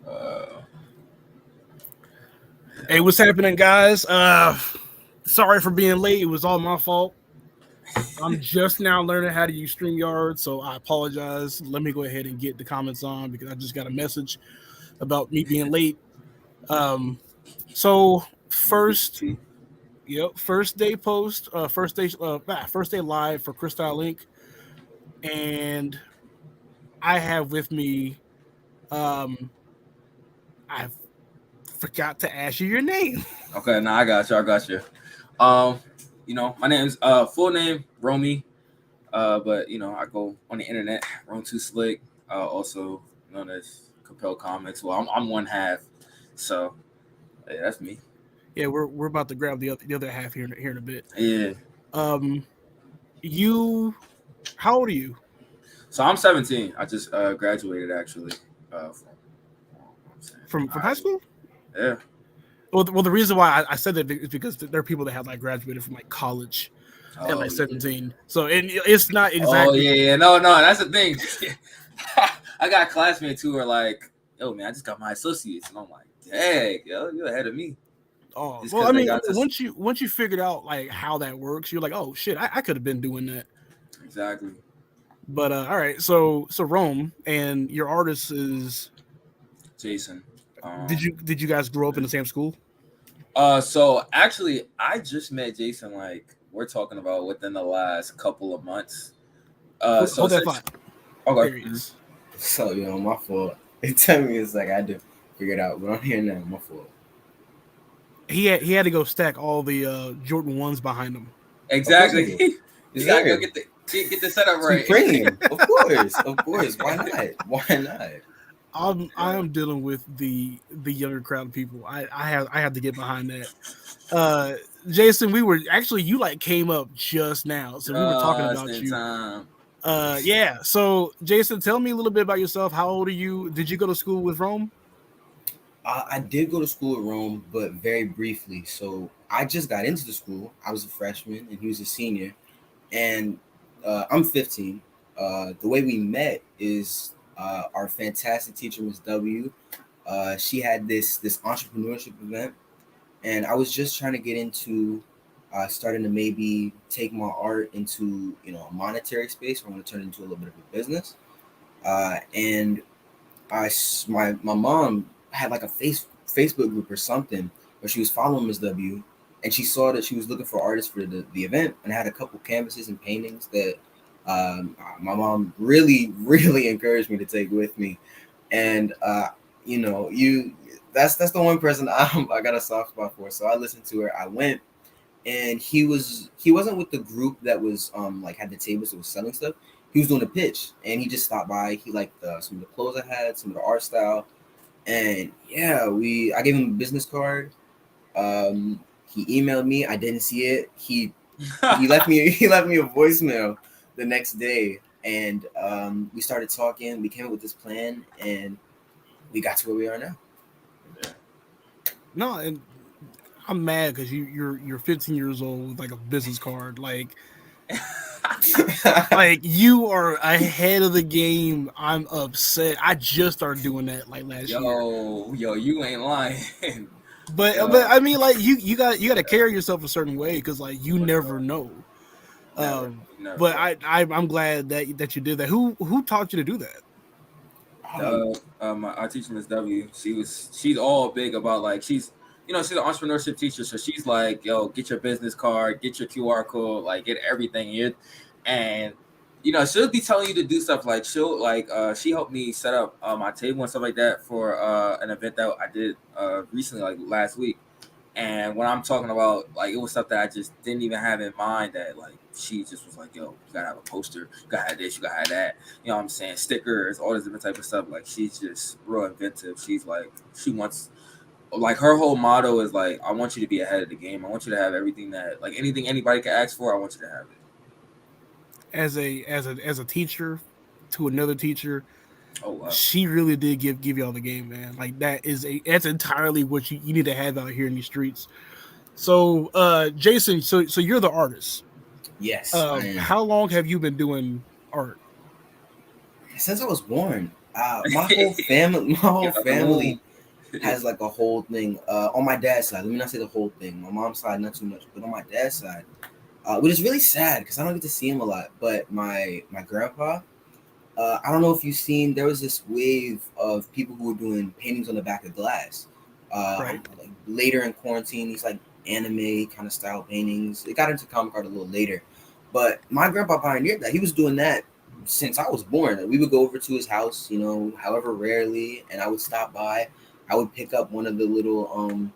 Uh, Hey, what's happening, guys? Sorry for being late. It was all my fault. I'm just now learning how to use StreamYard, so I apologize. Let me go ahead and get the comments on because I just got a message about me being late. Um, so no first, BT. first day post, first day live for CHRISTYLE INC, and I have with me, um, I forgot to ask you your name. Okay, now I got you. I got you. Um, my name's full name Romy. But I go on the internet, Rome Too Slick. Also known as Compel Comics. Well, I'm one half. So yeah, that's me. Yeah, we're about to grab the other half here in a bit. Yeah. Um, you, how old are you? So I'm 17. I just graduated actually. From what I'm saying, From high high school. school? Yeah. Well, the reason why I said that is because there are people that have like graduated from like college at like Oh yeah. 17. So and it's not Oh exactly. yeah, yeah. No, no, that's the thing. I got classmates who are like, "Yo, man, I just got my associates," and I'm like, "Dang, yo, you're ahead of me." Oh Just well, because I they mean, got to once you figured out like how that works, you're like, oh shit, I could have been doing that. exactly. But all right, so Rome and your artist is. Jason. Did you guys grow up in the same school? So actually, I just met Jason. Like we're talking about within the last couple of months. So Hold that since thought. okay, There he is. So, my fault. They tell me it's like I had to figure it out, but I'm here now. My fault. He had to go stack all the Jordan ones behind him. Of course I exactly. did. You It's gotta go there. get the setup Some right. premium. Of course. Of course. Why not? Why not? I Yeah. am dealing with the younger crowd of people. I have to get behind that. Uh, Jason, we were actually you like came up just now, so we were talking Just about in you. time. Yeah. So Jason, tell me a little bit about yourself. How old are you? Did you go to school with Rome? I did go to school at Rome, but very briefly. So I just got into the school. I was a freshman and he was a senior. And I'm 15. The way we met is our fantastic teacher, Miss W. She had this entrepreneurship event, and I was just trying to get into starting to maybe take my art into a monetary space. I want to turn it into a little bit of a business. And my mom had like a Facebook group or something where she was following Miss W, and she saw that she was looking for artists for the event, and had a couple canvases and paintings that my mom really really encouraged me to take with me. And you that's the one person I got a soft spot for. So I listened to her. I went, and he wasn't with the group that was like had the tables that was selling stuff. He was doing a pitch, and he just stopped by. He liked some of the clothes I had, some of the art style, and yeah, I gave him a business card. He emailed me. I didn't see it. He left me he left me a voicemail the next day, and we started talking. We came up with this plan, and we got to where we are now. No, and I'm mad because you're 15 years old with like a business card. Like you are ahead of the game. I'm upset. I just started doing that like last year. Yo, you ain't lying. But Yo, I mean, like you got to carry yourself a certain way because like you for never sure. know. Never, Um, never but know. I'm glad that you did that. Who taught you to do that? um, Our teacher Miss W, she's all big about like she's an entrepreneurship teacher, so she's like, yo, get your business card, get your QR code, like get everything in, and she'll be telling you to do stuff like she helped me set up my table and stuff like that for an event that I did recently, like last week. And when I'm talking about like it was stuff that I just didn't even have in mind that like she just was like, yo, you gotta have a poster, you gotta have this, you gotta have that. You know what I'm saying? Stickers, all this different type of stuff. Like she's just real inventive. She's like she wants like her whole motto is like, I want you to be ahead of the game. I want you to have everything that like anything anybody can ask for, I want you to have it. As a teacher to another teacher, Oh wow. she really did give y'all the game, man. Like that's entirely what you need to have out here in these streets. So, Jason, so you're the artist. yes, I am. How long have you been doing art? Since I was born. My whole family, Room. has like a whole thing. On my dad's side, let me not say the whole thing. My mom's side, not too much, but on my dad's side, which is really sad because I don't get to see him a lot. But my grandpa, I don't know if you've seen, there was this wave of people who were doing paintings on the back of glass. Right. Like later in quarantine, these like anime kind of style paintings. It got into comic art a little later, but my grandpa pioneered that. He was doing that since I was born. We would go over to his house, you know, however rarely, and I would stop by. I would pick up one of the little one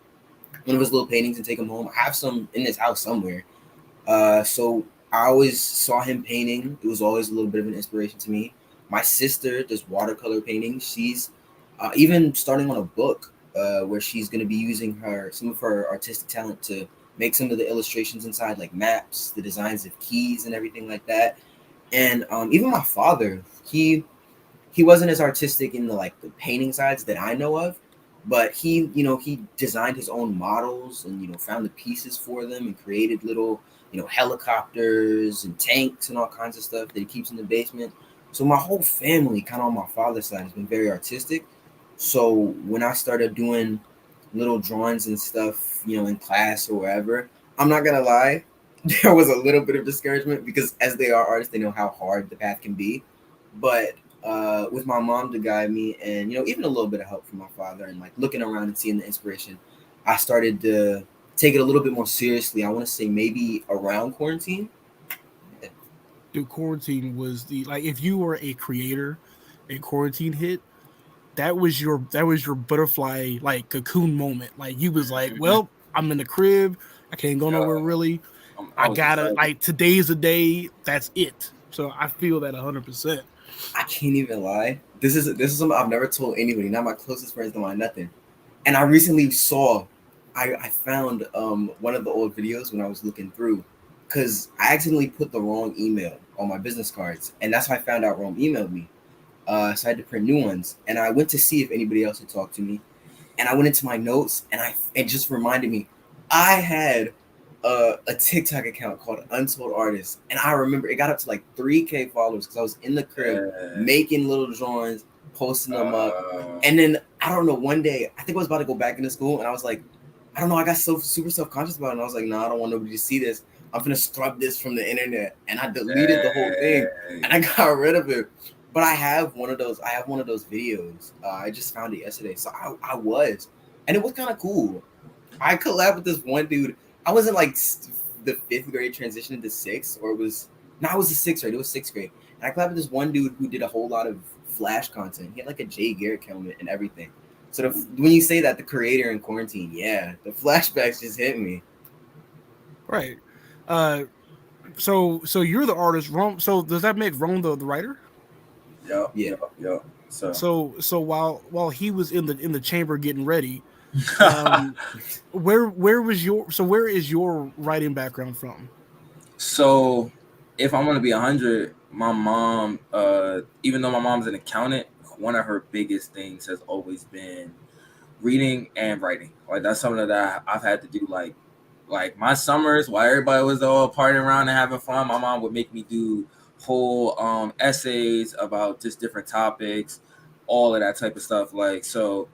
of his little paintings and take them home. I have some in his house somewhere. So I always saw him painting. It was always a little bit of an inspiration to me. My sister does watercolor painting. She's even starting on a book where she's going to be using some of her artistic talent to make some of the illustrations inside, like maps, the designs of keys, and everything like that. And even my father, he wasn't as artistic in the like the painting sides that I know of, but he designed his own models and found the pieces for them and created little helicopters and tanks and all kinds of stuff that he keeps in the basement. So my whole family, kind of on my father's side, has been very artistic. So when I started doing little drawings and stuff, in class or wherever, I'm not gonna lie, there was a little bit of discouragement because as they are artists, they know how hard the path can be. But with my mom to guide me, and even a little bit of help from my father, and like looking around and seeing the inspiration, I started to take it a little bit more seriously. I want to say maybe around quarantine. Dude, quarantine was if you were a creator and quarantine hit, that was your butterfly like cocoon moment. Like you was like, well, I'm in the crib, I can't go nowhere Yo, really. I I was gotta excited. like today's the day. That's it. So I feel that 100%. I can't even lie. This is something I've never told anybody, not my closest friends, not my nothing. And I recently saw, I found one of the old videos when I was looking through, because I accidentally put the wrong email on my business cards, and that's how I found out Rome emailed me. So I had to print new ones, and I went to see if anybody else had talked to me, and I went into my notes, and it just reminded me, I had a TikTok account called Untold Artists, and I remember it got up to like 3K followers because I was in the crib Yeah. making little drawings, posting them up, Uh, and then I don't know. One day, I think I was about to go back into school, and I was like, I don't know. I got so super self conscious about it, and I was like, no, I don't want nobody to see this. I'm gonna scrub this from the internet, and I deleted the whole thing, and I got rid of it. But I have one of those. I have one of those videos. I just found it yesterday, so and it was kind of cool. I collabed with this one dude. I wasn't like the fifth grade transition into sixth, or it was no, it was the sixth grade. It was sixth grade, and I collabed with this one dude who did a whole lot of Flash content. He had like a Jay Garrick helmet and everything. So when you say that, the creator in quarantine, yeah, the flashbacks just hit me. Right. Uh so you're the artist, Rome. So does that make Rome the writer? Yep, Yeah. yep, yep. So So while he was in the chamber getting ready, um where is your writing background from? so if I'm gonna be 100, my mom, even though my mom's an accountant, one of her biggest things has always been reading and writing. Like that's something that I've had to do. Like my summers, while everybody was all partying around and having fun, my mom would make me do whole essays about just different topics, all of that type of stuff. Like so,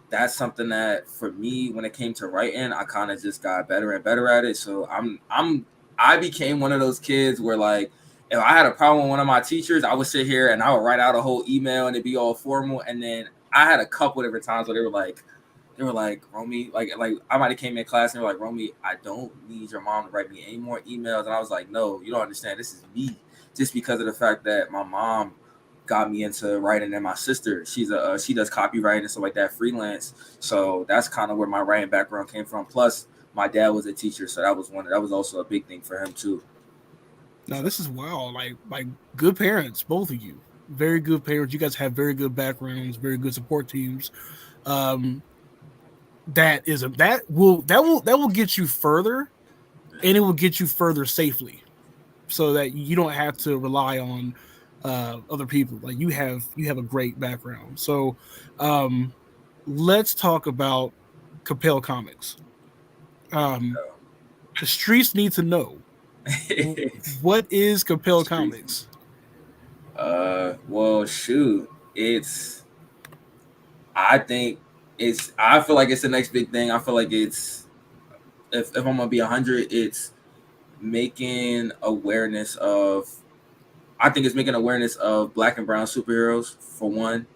that's something that for me, when it came to writing, I kind of just got better and better at it. So I became one of those kids where like if I had a problem with one of my teachers, I would sit here and I would write out a whole email and it'd be all formal. And then I had a couple different times where they were like, Romy, like I might have came in class and they were like, Romy, I don't need your mom to write me any more emails. And I was like, no, you don't understand. This is me. Just because of the fact that my mom got me into writing, and my sister, she does copywriting and stuff like that, freelance. So that's kind of where my writing background came from. Plus, my dad was a teacher, so that was also a big thing for him too. No, So this is wild. Like good parents, both of you. Very good parents. You guys have very good backgrounds, very good support teams. Um, that will get you further, and it will get you further safely, so that you don't have to rely on other people. Like you have a great background. So um, let's talk about Compel Comics. Um, the streets need to know, what is Compel streets. Comics. Well, shoot, it's I think I feel like it's the next big thing. I feel like it's if I'm gonna be 100, it's making awareness of. I think it's making awareness of Black and brown superheroes for one.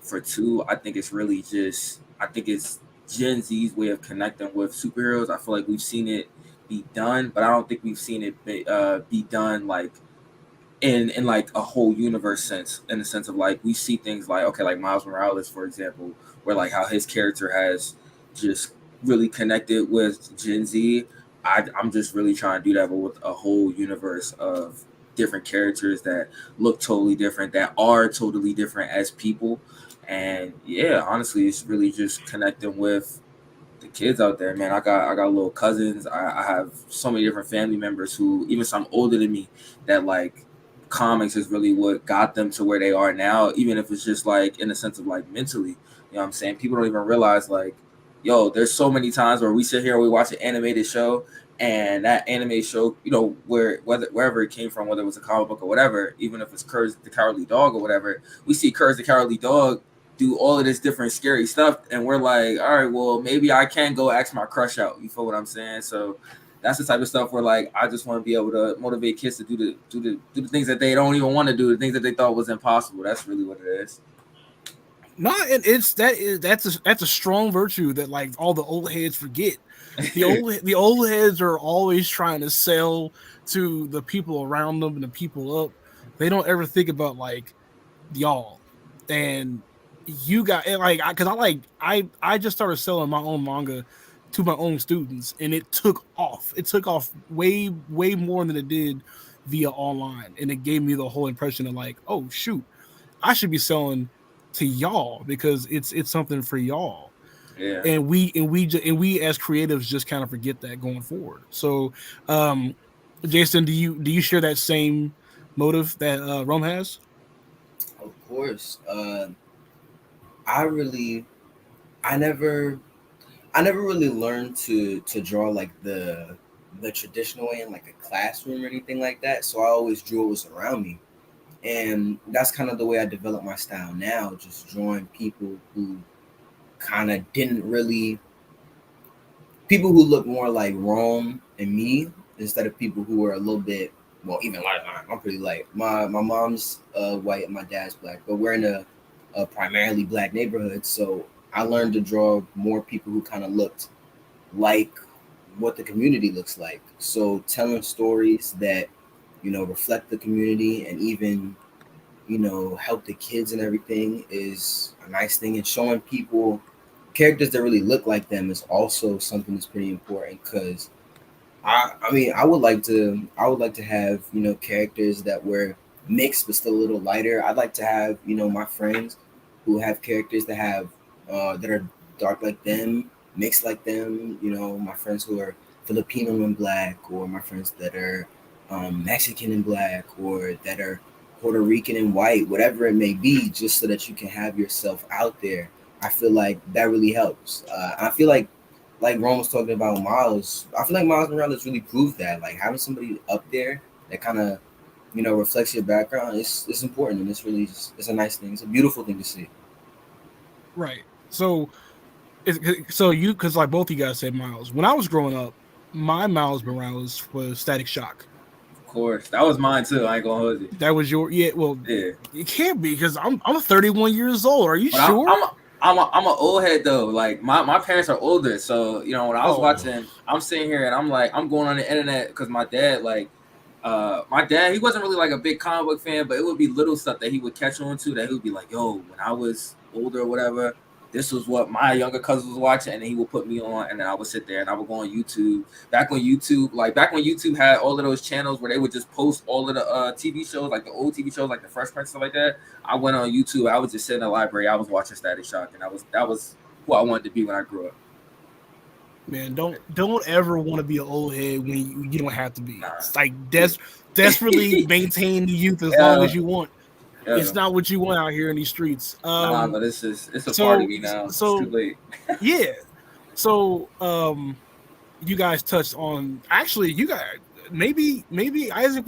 For two, I think it's really just. I think it's Gen Z's way of connecting with superheroes. I feel like we've seen it be done, but I don't think we've seen it be done like in like a whole universe sense, in the sense of like we see things like, okay, like Miles Morales, for example, where like how his character has just really connected with Gen Z. I'm just really trying to do that, but with a whole universe of different characters that look totally different, that are totally different as people. And yeah, honestly, it's really just connecting with the kids out there, man. I got little cousins. I have so many different family members who, even some older than me, that like comics is really what got them to where they are now, even if it's just like in the sense of like mentally. You know what I'm saying? People don't even realize like, yo, there's so many times where we sit here and we watch an animated show, and that anime show, you know, wherever it came from, whether it was a comic book or whatever, even if it's Courage the Cowardly Dog or whatever, we see Courage the Cowardly Dog do all of this different scary stuff, and we're like, all right, well, maybe I can go ask my crush out. You feel what I'm saying? So that's the type of stuff where like I just want to be able to motivate kids to do the things that they don't even want to do, the things that they thought was impossible. That's really what it is. No, and that's a strong virtue that like all the old heads forget. The old heads are always trying to sell to the people around them and the people up. They don't ever think about like y'all. And you got like because I just started selling my own manga to my own students, and it took off. It took off way more than it did via online, and it gave me the whole impression of like, oh shoot, I should be selling to y'all because it's something for y'all. Yeah. And we as creatives just kind of forget that going forward. So, um, Jason, do you share that same motive that Rome has? Of course. I really, I never, I never really learned to draw like the traditional way in like a classroom or anything like that. So I always drew what was around me, and that's kind of the way I develop my style now. Just drawing people who kind of didn't really, people who look more like Rome and me instead of people who are a little bit, well, even lighter than I'm pretty light. My mom's white and my dad's black, but we're in a primarily black neighborhood, so I learned to draw more people who kind of looked like what the community looks like. So telling stories that reflect the community and even help the kids and everything is a nice thing. And showing people characters that really look like them is also something that's pretty important because I mean I would like to have characters that were mixed but still a little lighter. I'd like to have my friends who have characters that are dark like them, mixed like them. My friends who are Filipino and black, or my friends that are Mexican and black, or that are Puerto Rican and white, whatever it may be, just so that you can have yourself out there. I feel like that really helps. I feel like Ron was talking about Miles. I feel like Miles Morales really proved that. Like having somebody up there that kind of reflects your background, it's important, and it's really it's a nice thing. It's a beautiful thing to see. Right. So you because like both you guys said Miles. When I was growing up, my Miles Morales was Static Shock. Of course, that was mine too. I ain't gonna hold you. That was your well. Yeah, It can't be because I'm 31 years old. Are you but sure? I'm an old head though. Like my parents are older, so when I was watching, I'm sitting here and I'm like I'm going on the internet because my dad he wasn't really like a big comic book fan, but it would be little stuff that he would catch on to that he would be like, yo, when I was older or whatever, this was what my younger cousin was watching, and then he would put me on, and then I would sit there and I would go on YouTube. Back when YouTube had all of those channels where they would just post all of the TV shows, like the old TV shows, like the Fresh Prince stuff like that. I went on YouTube. I was just sitting in the library. I was watching Static Shock, and that was who I wanted to be when I grew up. Man, don't ever want to be an old head when you don't have to be. Nah. It's like desperately maintain the youth as long as you want. Yeah. It's not what you want out here in these streets. But it's a part of me now. So it's too late. Yeah. So you guys touched on actually you guys maybe Isaac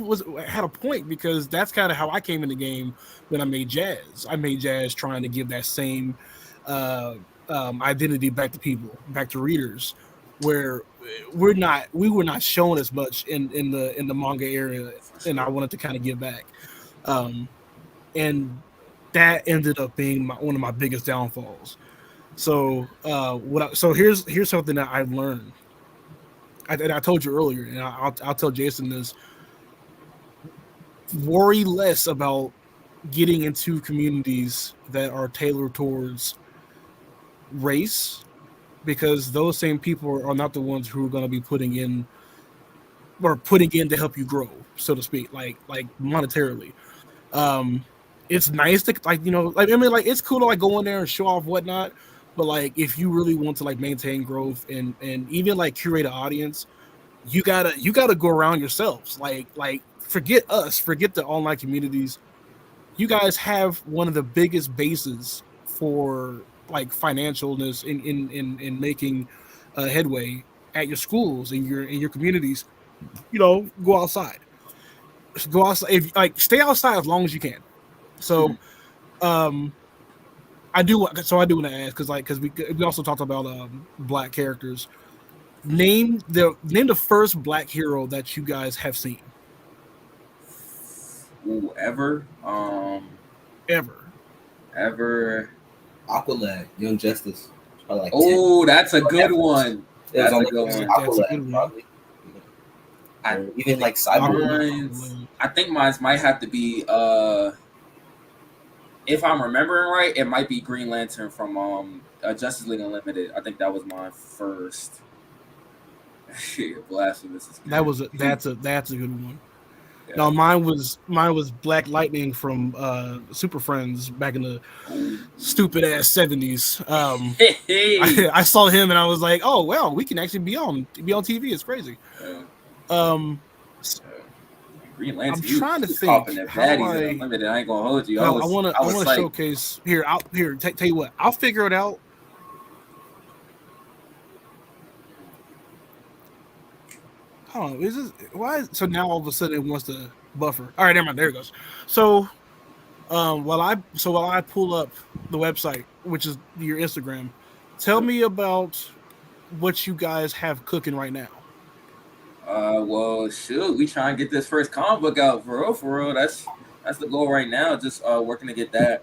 had a point because that's kind of how I came in the game when I made Jazz. I made Jazz trying to give that same identity back to people, back to readers, where we were not shown as much in the manga area, For and I sure. wanted to kind of give back, and that ended up being one of my biggest downfalls. So so here's something that I've learned. I told you earlier, and I'll tell Jason this: worry less about getting into communities that are tailored towards race, because those same people are not the ones who are going to be putting in to help you grow, so to speak, like monetarily. Um, it's nice to, like, like, I mean, like, it's cool to, like, go in there and show off whatnot, but, like, if you really want to, like, maintain growth and even, like, curate an audience, you gotta go around yourselves. Like forget us, forget the online communities. You guys have one of the biggest bases for, like, financialness in making headway at your schools, in your communities. Go outside. Go outside. If, like, stay outside as long as you can. So, um, I do want to ask, because we also talked about black characters. Name the first black hero that you guys have seen Ooh, ever, ever. ever. Aqualad, Young Justice. It's probably like 10. Oh, that's a On good Netflix. one. It was That's on a good Netflix. one. That's a good Aqualad, one. probably. I, Or even like Cyborg. I think mine might have to be if I'm remembering right, it might be Green Lantern from Justice League Unlimited. I think that was my first. Blasphemous is crazy. That's a good one. Yeah. No, mine was Black Lightning from Super Friends back in the stupid ass 70s. Hey. I saw him and I was like, oh wow, we can actually be on TV. It's crazy. Um, Green I'm Lantern, trying to he was popping think the how do baddies in I. Unlimited. I ain't gonna hold you. I No, I was want to like, showcase here. Tell you what, I'll figure it out. I don't know. Is this why? So now all of a sudden it wants to buffer. All right, never mind. There it goes. So while I pull up the website, which is your Instagram, tell me about what you guys have cooking right now. well, shoot, we trying to get this first comic book out for real, for real. That's the goal right now. Just working to get that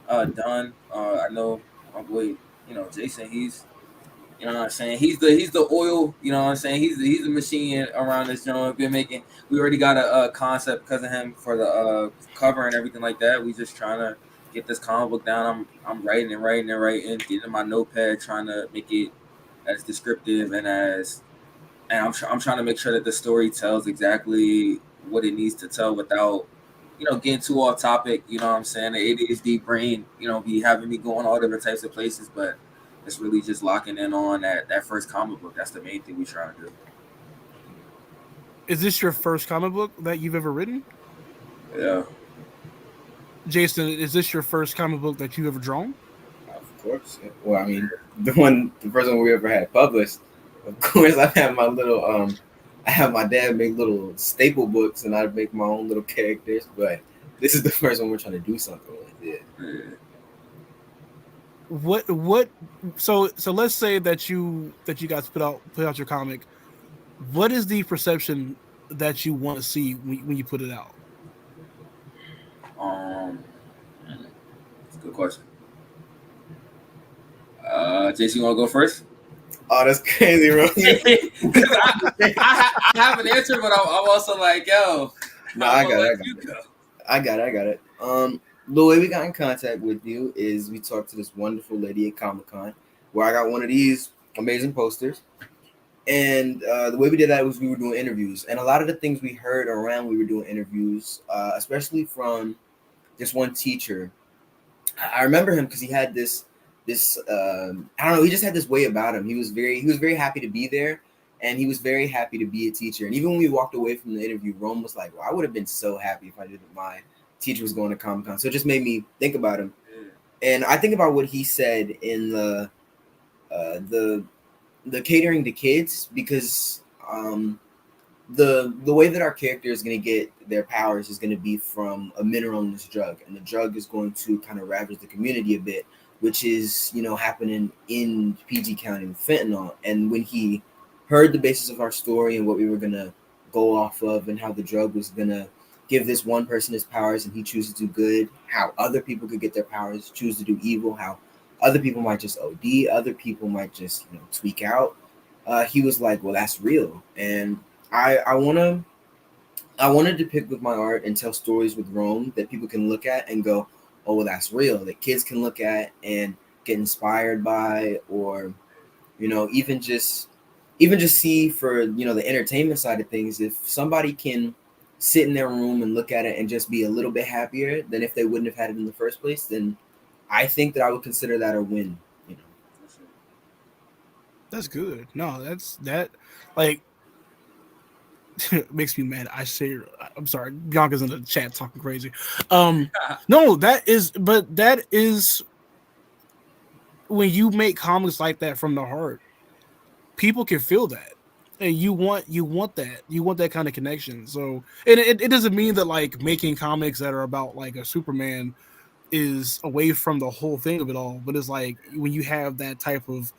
done. I know my boy, Jason. You know what I'm saying? He's the oil. You know what I'm saying? He's the machine around this joint. Been making. We already got a concept because of him for the cover and everything like that. We just trying to get this comic book down. I'm writing and writing and writing, getting my notepad, trying to make it as descriptive and I'm trying to make sure that the story tells exactly what it needs to tell without getting too off topic. You know what I'm saying? The ADHD brain, be having me going all different types of places, but it's really just locking in on that first comic book. That's the main thing we try to do. Is this your first comic book that you've ever written? Yeah, Jason, is this your first comic book that you've ever drawn? Of course. Well, I mean, the first one we ever had published. Of course, I have my dad make little staple books, and I make my own little characters. But this is the first one we're trying to do something with. Yeah. What so let's say that you guys put out your comic. What is the perception that you want to see when you put it out? That's a good question. Jason, you want to go first? Oh, that's crazy, bro. I have an answer, but I'm also like, yo. No, I got it. The way we got in contact with you is we talked to this wonderful lady at Comic-Con, where I got one of these amazing posters. And the way we did that was we were doing interviews. And a lot of the things we heard around we were doing interviews, especially from this one teacher. I remember him because he had this I don't know, he just had this way about him. He was very happy to be there, and he was very happy to be a teacher. And even when we walked away from the interview, Rome was like, well, I would have been so happy if I knew that my teacher was going to Comic-Con. So it just made me think about him. And I think about what he said in the catering to kids, because the way that our character is going to get their powers is going to be from a mineral in this drug, and the drug is going to kind of ravage the community a bit. which is, you know, happening in PG County with fentanyl. And when he heard the basis of our story and what we were gonna go off of, and how the drug was gonna give this one person his powers and he chooses to do good, how other people could get their powers, choose to do evil, how other people might just OD, other people might just, you know, tweak out. He was like, well, that's real. And I want to depict with my art and tell stories with Rome that people can look at and go, oh, well, that's real. That kids can look at and get inspired by, or, you know, even just see for, you know, the entertainment side of things. If somebody can sit in their room and look at it and just be a little bit happier than if they wouldn't have had it in the first place, then I think that I would consider that a win. You know, That's good. No, that's that. Like, makes me mad. I'm sorry. Bianca's in the chat talking crazy. No, but that is when you make comics like that from the heart, people can feel that. And you want that kind of connection. So, and it doesn't mean that like making comics that are about like a Superman is away from the whole thing of it all, but it's like when you have that type of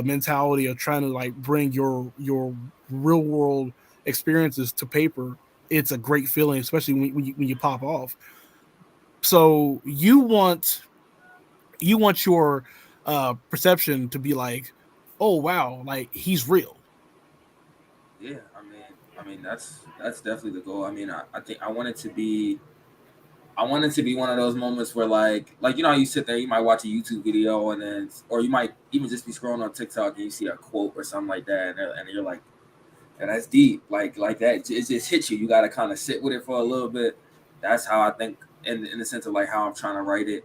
mentality of trying to like bring your real world experiences to paper, it's a great feeling, especially when you pop off. So you want your perception to be like, oh wow, like he's real. Yeah, I mean that's definitely the goal. I mean, I think I want it to be one of those moments where like you know how you sit there, you might watch a YouTube video and then, or you might even just be scrolling on TikTok and you see a quote or something like that, and you're like, yeah, that's deep, like that. It just hits you. You got to kind of sit with it for a little bit. That's how I think, in the sense of like how I'm trying to write it.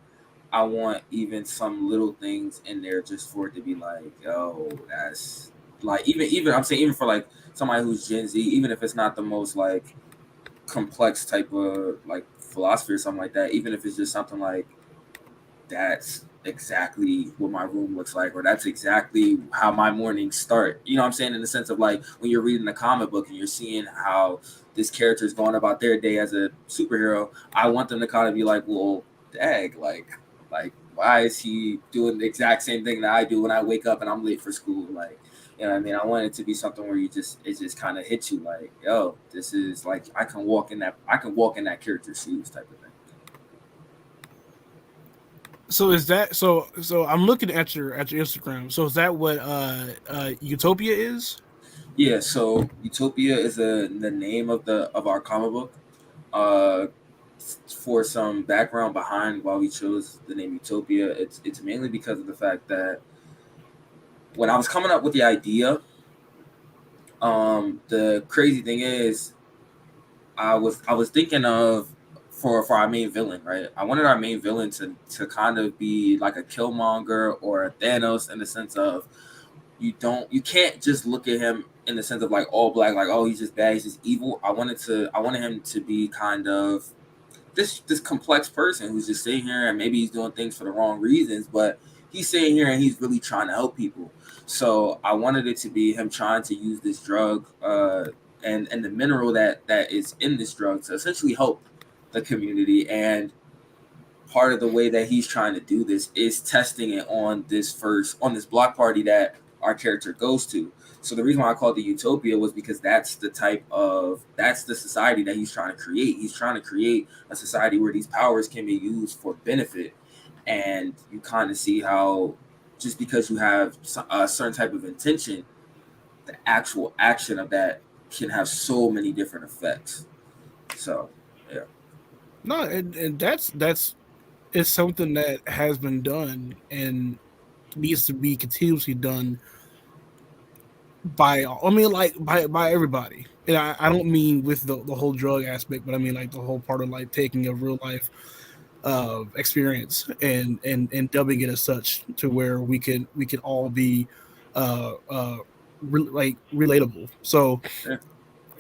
I want even some little things in there just for it to be like, yo, that's like even I'm saying even for like somebody who's Gen Z, even if it's not the most like complex type of like philosophy or something like that, even if it's just something like that's exactly what my room looks like, or that's exactly how my mornings start. You know what I'm saying? In the sense of like when you're reading a comic book and you're seeing how this character is going about their day as a superhero, I want them to kind of be like, well, dag, like why is he doing the exact same thing that I do when I wake up and I'm late for school? Like, you know what I mean? I want it to be something where it just kind of hits you like, yo, this is like I can walk in that character's shoes type of thing. So is that so I'm looking at your Instagram. So is that what Utopia is? Yeah, so Utopia is the name of our comic book. Uh, for some background behind why we chose the name Utopia, it's mainly because of the fact that when I was coming up with the idea, the crazy thing is I was thinking of for our main villain, right? I wanted our main villain to kind of be like a Killmonger or a Thanos in the sense of you can't just look at him in the sense of like all black, like oh he's just bad, he's just evil. I wanted him to be kind of this complex person who's just sitting here and maybe he's doing things for the wrong reasons, but he's sitting here and he's really trying to help people. So I wanted it to be him trying to use this drug and the mineral that is in this drug to essentially help the community. And part of the way that he's trying to do this is testing it on this block party that our character goes to. So the reason why I called it Utopia was because that's the society that he's trying to create. He's trying to create a society where these powers can be used for benefit. And you kind of see how just because you have a certain type of intention, the actual action of that can have so many different effects. So yeah. No, and that's it's something that has been done and needs to be continuously done by I mean like by everybody. And I don't mean with the whole drug aspect, but I mean like the whole part of like taking a real life experience and dubbing it as such to where we can all be like relatable. So Yeah.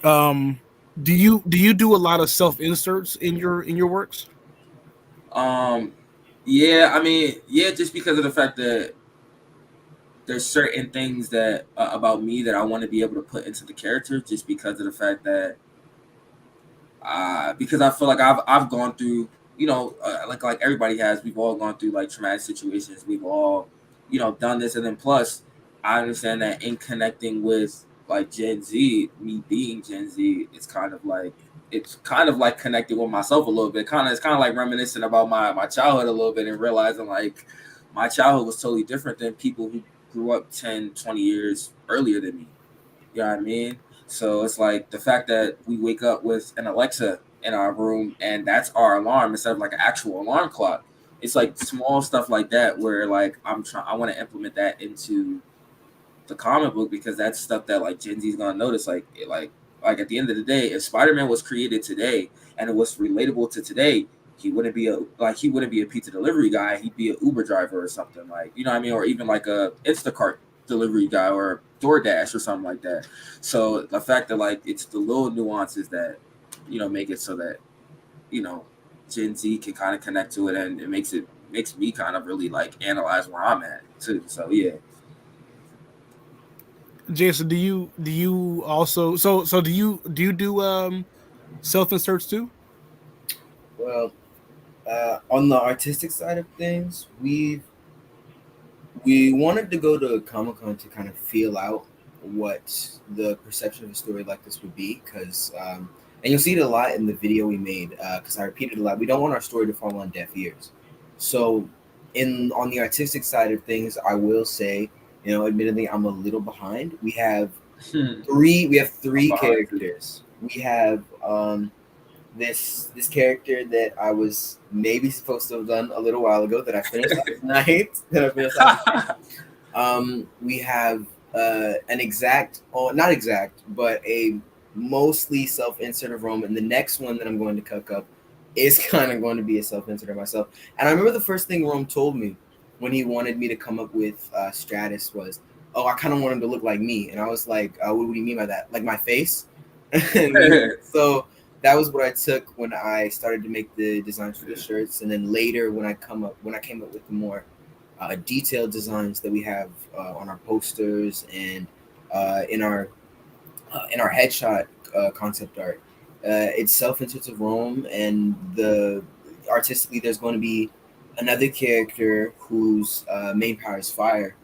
um do you do a lot of self inserts in your works? Um, yeah, I mean, yeah, just because of the fact that there's certain things that about me that I want to be able to put into the character, just because of the fact that because I feel like I've gone through you know, like everybody has, we've all gone through like traumatic situations. We've all, you know, done this, and then plus, I understand that in connecting with like Gen Z, me being Gen Z, it's kind of like connecting with myself a little bit. It's kind of like reminiscing about my childhood a little bit and realizing like my childhood was totally different than people who grew up 10, 20 years earlier than me. You know what I mean? So it's like the fact that we wake up with an Alexa in our room and that's our alarm instead of like an actual alarm clock. It's like small stuff like that where like I want to implement that into the comic book because that's stuff that like Gen Z's gonna notice. Like at the end of the day, if Spider-Man was created today and it was relatable to today, he wouldn't be a pizza delivery guy. He'd be an Uber driver or something, like, you know what I mean, or even like a Instacart delivery guy or DoorDash or something like that. So the fact that like it's the little nuances that, you know, make it so that, you know, Gen Z can kind of connect to it, and it makes me kind of really like analyze where I'm at too. So yeah. Jason, do you also do you do self inserts too? Well, on the artistic side of things, we wanted to go to Comic Con to kind of feel out what the perception of a story like this would be, because and you'll see it a lot in the video we made, because I repeated a lot. We don't want our story to fall on deaf ears. So, on the artistic side of things, I will say, you know, admittedly, I'm a little behind. We have three Behind too. characters. We have this character that I was maybe supposed to have done a little while ago that I finished last night. That I finished last night. We have an exact, or not exact, but a mostly self-insert of Rome, and the next one that I'm going to cook up is kind of going to be a self-insert of myself. And I remember the first thing Rome told me when he wanted me to come up with Stratus was, "Oh, I kind of want him to look like me," and I was like, "What do you mean by that? Like my face?" And so that was what I took when I started to make the designs for the shirts, and then later when I came up with the more detailed designs that we have on our posters and in our headshot concept art. It's self-inserts of Rome, and artistically there's going to be another character whose main power is fire,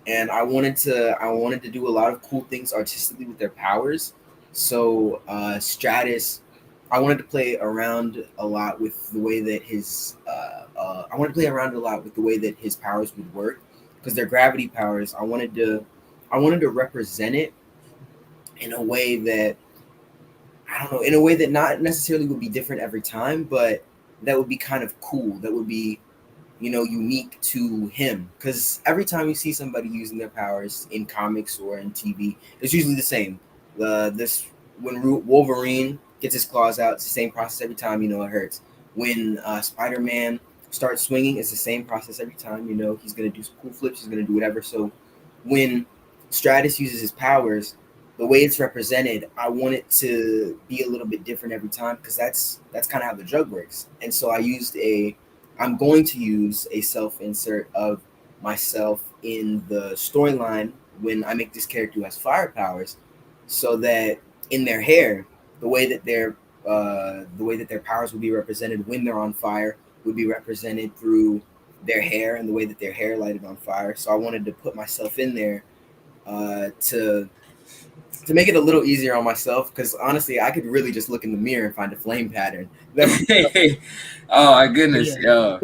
and I wanted to do a lot of cool things artistically with their powers. So Stratus, I wanted to play around a lot with the way that his powers would work, because they're gravity powers. I wanted to represent it in a way that, I don't know, in a way that not necessarily would be different every time, but that would be kind of cool. That would be, you know, unique to him. Because every time you see somebody using their powers in comics or in TV, it's usually the same. When Wolverine gets his claws out, it's the same process every time. You know, it hurts. When Spider-Man starts swinging, it's the same process every time. You know, he's gonna do some cool flips. He's gonna do whatever. So when Stratus uses his powers, the way it's represented, I want it to be a little bit different every time, because that's kind of how the drug works. And so I'm going to use a self-insert of myself in the storyline when I make this character who has fire powers, so that in their hair, the way that their powers would be represented when they're on fire would be represented through their hair and the way that their hair lighted on fire. So I wanted to put myself in there to make it a little easier on myself, because honestly, I could really just look in the mirror and find a flame pattern. Oh my goodness, yo.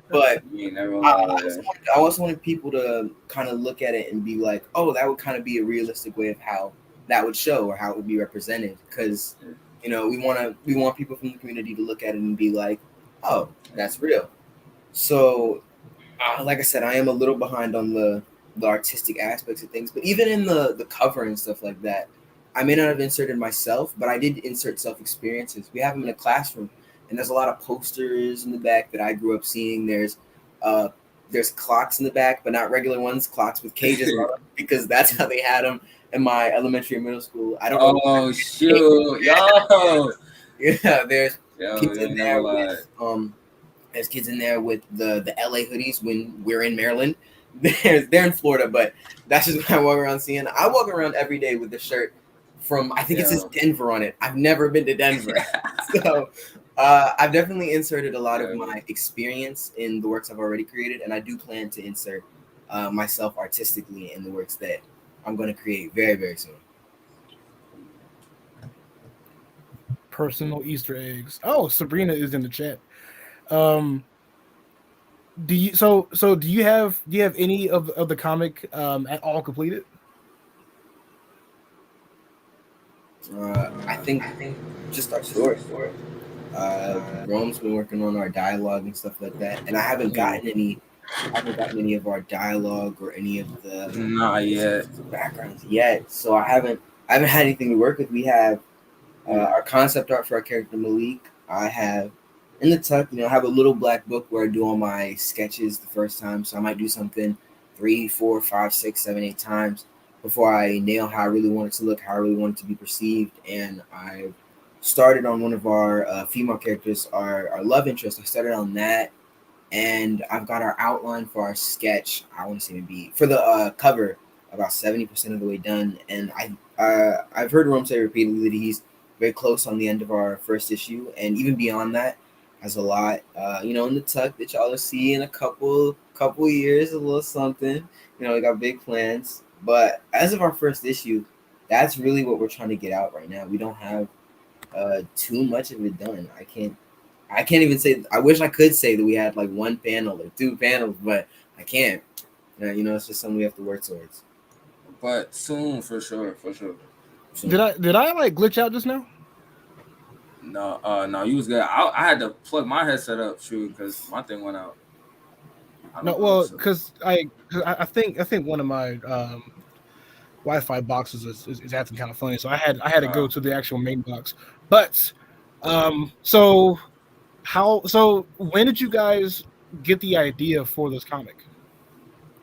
But You never I also wanted people to kind of look at it and be like, "Oh, that would kind of be a realistic way of how that would show or how it would be represented." Because, you know, we want people from the community to look at it and be like, "Oh, that's real." So, like I said, I am a little behind on the artistic aspects of things, but even in the cover and stuff like that, I may not have inserted myself, but I did insert self experiences. We have them in a classroom, and there's a lot of posters in the back that I grew up seeing. There's clocks in the back, but not regular ones, clocks with cages on them, because that's how they had them in my elementary and middle school. I don't know. Oh shoot, yo. Yeah, there's Yo, kids in there lied. with there's kids in there with the LA hoodies when we're in Maryland. They're in Florida, but that's just what I walk around seeing. I walk around every day with the shirt from, I think it says Denver on it. I've never been to Denver. So I've definitely inserted a lot of my experience in the works I've already created, and I do plan to insert myself artistically in the works that I'm going to create very, very soon. Personal Easter eggs. Oh, Sabrina is in the chat. Um, do you do you have any of the comic at all completed? I think just our story. Rome's been working on our dialogue and stuff like that, and I haven't gotten any of our dialogue or any of the Not yet. backgrounds yet. So I haven't had anything to work with. We have our concept art for our character Malik. I have in the tuck, I have a little black book where I do all my sketches the first time. So I might do something 3, 4, 5, 6, 7, 8 times before I nail how I really want it to look, how I really want it to be perceived. And I started on one of our female characters, our love interest. I started on that, and I've got our outline for our sketch. I want to say maybe for the cover about 70% of the way done. And I've heard Rome say repeatedly that he's very close on the end of our first issue, and even beyond that, has a lot, in the tuck that y'all will see in a couple years, a little something. We got big plans. But as of our first issue, that's really what we're trying to get out right now. We don't have too much of it done. I can't even say. I wish I could say that we had like 1 panel or 2 panels, but I can't. It's just something we have to work towards. But soon, for sure. Soon. Did I like glitch out just now? No, you was good. I had to plug my headset up, because my thing went out. Because I think one of my Wi-Fi boxes is acting kind of funny, so I had to go to the actual main box. But so when did you guys get the idea for this comic?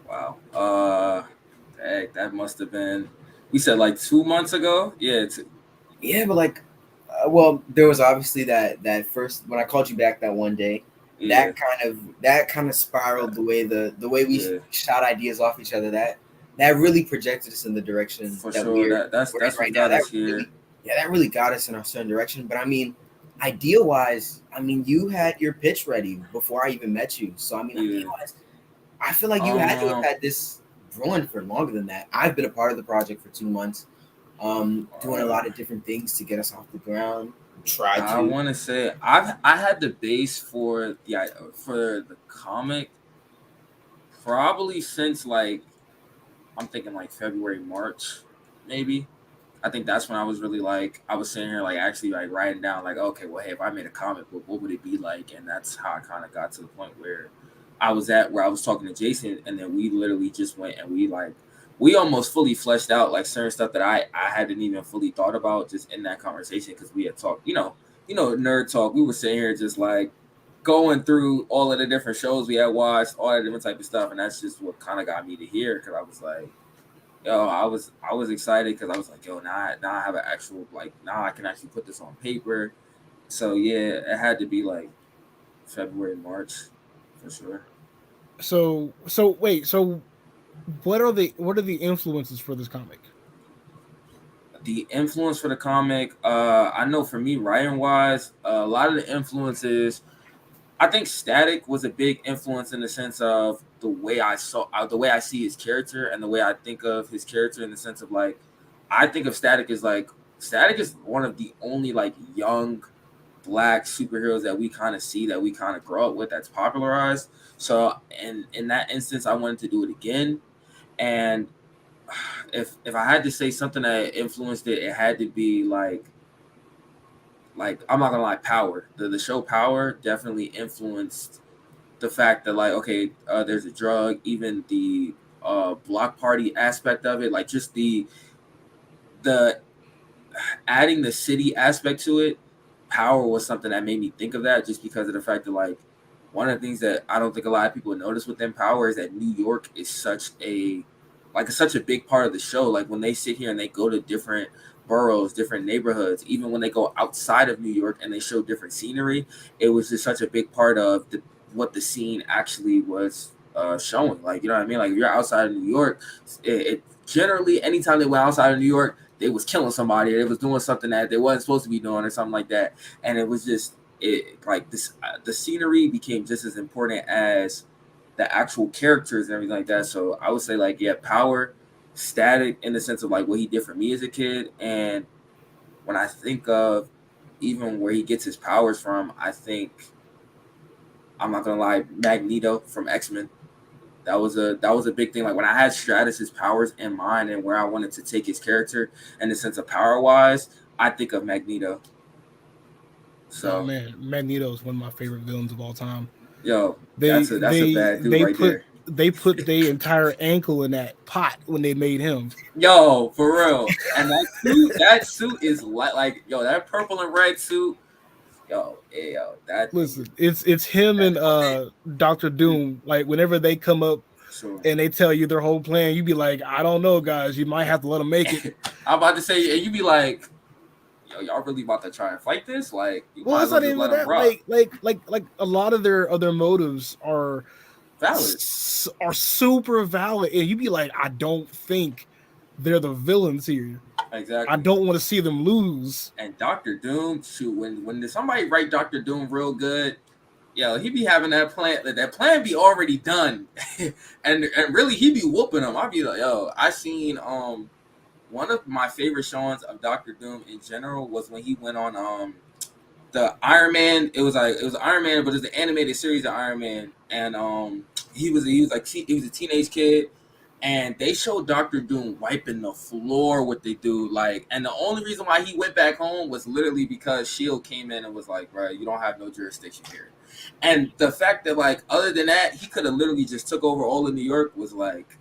Wow, that must have been, we said like 2 months ago. Yeah, but like, well, there was obviously that first when I called you back that one day. Yeah. That kind of spiraled the way we shot ideas off each other. That really projected us in the direction for that sure. That's right now. That really got us in a certain direction. But I mean, idea wise, you had your pitch ready before I even met you. So idea wise, I feel like you had to have had this brewing for longer than that. I've been a part of the project for 2 months, doing a lot of different things to get us off the ground. I want to say I had the base for the comic probably since like, I'm thinking like February, March, maybe. I think that's when I was really like, I was sitting here like actually like writing down like, okay, well, hey, if I made a comic book, what would it be like? And that's how I kind of got to the point where I was talking to Jason, and then we literally just went and we almost fully fleshed out like certain stuff that I hadn't even fully thought about just in that conversation, because we had talked, nerd talk. We were sitting here just like going through all of the different shows we had watched, all that different type of stuff, and that's just what kind of got me to here, because I was like, yo, I was excited because I was like, yo, now I have an actual, like, now I can actually put this on paper. So yeah, it had to be like February, March, for sure. So wait, so what are the influences for this comic? The influence for the comic, I know for me, writing wise, a lot of the influences, I think Static was a big influence in the sense of the way I see his character, and the way I think of his character in the sense of like, I think of Static is one of the only like young Black superheroes that we kind of see, that we kind of grow up with, that's popularized. So in that instance, I wanted to do it again. And if I had to say something that influenced it, it had to be like I'm not gonna lie, Power. The show Power definitely influenced the fact that like, okay, there's a drug, even the block party aspect of it, like just the adding the city aspect to it. Power was something that made me think of that, just because of the fact that like, one of the things that I don't think a lot of people notice within Power is that New York is such a big part of the show. Like when they sit here and they go to different boroughs, different neighborhoods, even when they go outside of New York and they show different scenery, it was just such a big part of what the scene actually was showing. Like, you know what I mean? Like if you're outside of New York, it generally, anytime they went outside of New York, they was killing somebody, or they was doing something that they wasn't supposed to be doing, or something like that. And it was just, it like this the scenery became just as important as the actual characters and everything like that. So I would say like yeah, Power, Static in the sense of like what he did for me as a kid, and when I think of even where he gets his powers from, I think I'm not gonna lie, Magneto from X-Men. That was a big thing. Like when I had Stratus's powers in mind and where I wanted to take his character in the sense of power wise, I think of Magneto. Oh So man, Magneto is one of my favorite villains of all time. yo, They that's a they bad dude they right put there. they put their entire ankle in that pot when they made him. Yo, for real. And that suit is like yo, that purple and red suit, yo, hey, yo, that thing Listen, it's him that and Doctor Doom. Like whenever they come up sure. and they tell you their whole plan, you be like, I don't know, guys. You might have to let them make it. I'm about to say, and you be like, yo, y'all really about to try and fight this? Like, you Well, might as it's well not just let even them that. rock. Like a lot of their other motives Valid. are super valid, and you be like, I don't think they're the villains here. I Exactly. don't want to see them lose. And Doctor Doom, shoot, when somebody write Doctor Doom real good, yo, he be having that plan be already done, and really he be whooping them. I be like, yo, I seen one of my favorite showings of Doctor Doom in general was when he went on the Iron Man. It was Iron Man, but it was the animated series of Iron Man, and he was like he was a teenage kid, and they showed Doctor Doom wiping the floor with the dude like, and the only reason why he went back home was literally because Shield came in and was like, right, you don't have no jurisdiction here, and the fact that like other than that he could have literally just took over all of New York was like.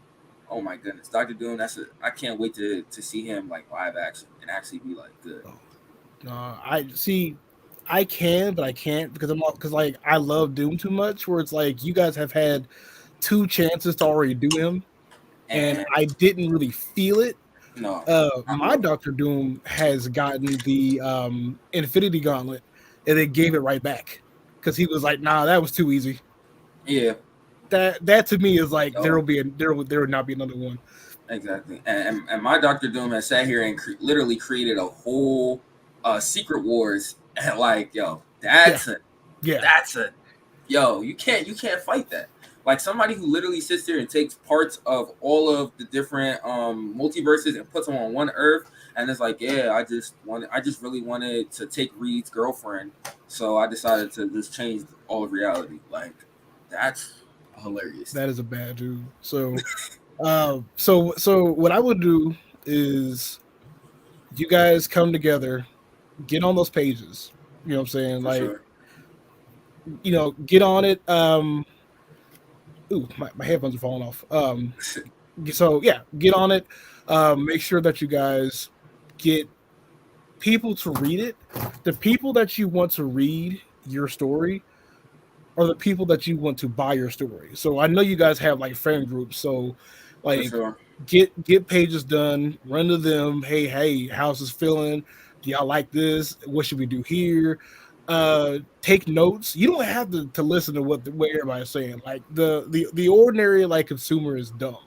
Oh my goodness, Doctor Doom! I can't wait to see him like live action and actually be like good. I see. I can, but I can't because like I love Doom too much. Where it's like you guys have had two chances to already do him, and And I didn't really feel it. no, not My real. Doctor Doom has gotten the Infinity Gauntlet, and they gave it right back because he was like, "Nah, that was too easy." Yeah, That to me is like yo, there would not be another one. exactly. And my Doctor Doom has sat here and literally created a whole Secret Wars, and like, yo, Yeah, yeah. that's a yo, you can't fight that. Like somebody who literally sits there and takes parts of all of the different multiverses and puts them on one Earth, and it's like, yeah, I just really wanted to take Reed's girlfriend, so I decided to just change all of reality. Like that's hilarious to That me. is a bad dude. So what I would do is you guys come together, get on those pages. You know what I'm saying? For Like, sure. get on it. Ooh, my headphones are falling off. So yeah, get on it. Make sure that you guys get people to read it. The people that you want to read your story are the people that you want to buy your story. So I know you guys have like friend groups. So For like sure. get pages done, run to them. Hey, how's this feeling? Do y'all like this? What should we do here? Take notes. You don't have to listen to what everybody's saying. Like the ordinary like consumer is dumb,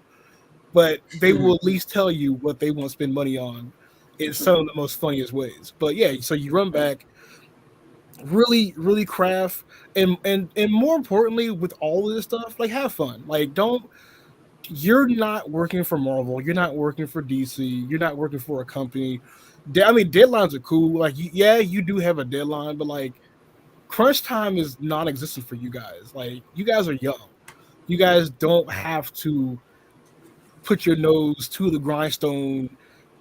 but they will at least tell you what they want to spend money on For in sure. some of the most funniest ways. But yeah, so you run back, really craft, and more importantly, with all of this stuff, like have fun. Like don't you're not working for Marvel, you're not working for DC, you're not working for a company. I mean, deadlines are cool. Like, yeah, you do have a deadline, but like crunch time is non-existent for you guys. Like, you guys are young. You guys don't have to put your nose to the grindstone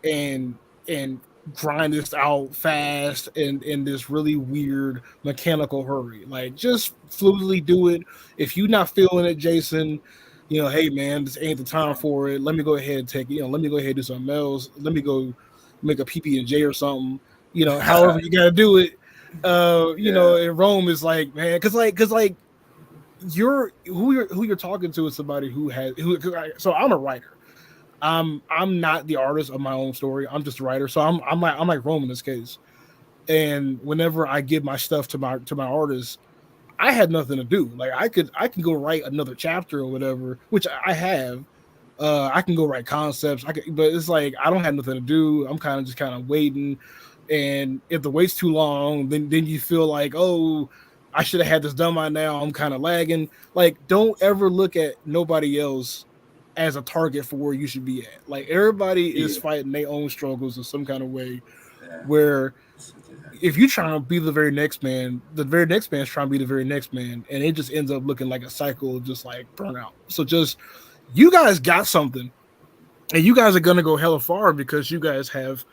and and grind this out fast and in this really weird mechanical hurry. Like just fluidly do it. If you're not feeling it, Jason, hey man, this ain't the time for it. Let me go ahead and take it. Let me go ahead and do something else. Let me go make a PB and J or something. However you gotta do it. Yeah. In Rome is like, man, cause like who you're talking to is somebody who has who. So I'm a writer. I'm not the artist of my own story. I'm just a writer. So I'm like Rome in this case. And whenever I give my stuff to my artists, I had nothing to do. Like I can go write another chapter or whatever, which I have. I can go write concepts. But it's like I don't have nothing to do. I'm kind of waiting. And if the wait's too long, then you feel like, oh, I should have had this done by now. I'm kind of lagging. Like, don't ever look at nobody else as a target for where you should be at. Like, everybody is fighting their own struggles in some kind of way. Yeah. Where if you're trying to be the very next man, the very next man's trying to be the very next man, and it just ends up looking like a cycle, just like burnout. So just, you guys got something, and you guys are gonna go hella far because you guys have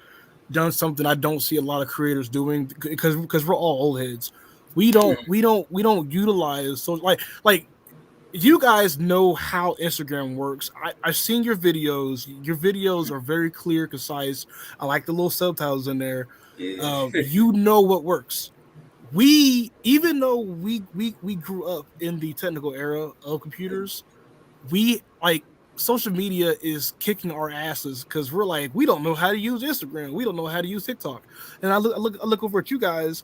done something I don't see a lot of creators doing, because we're all old heads. We don't utilize, so like you guys know how Instagram works. I've seen your videos. Your videos are very clear, concise. I like the little subtitles in there. Yeah. You know what works. Even though we grew up in the technical era of computers, we like, social media is kicking our asses because we're like, we don't know how to use Instagram. We don't know how to use TikTok. And I look over at you guys,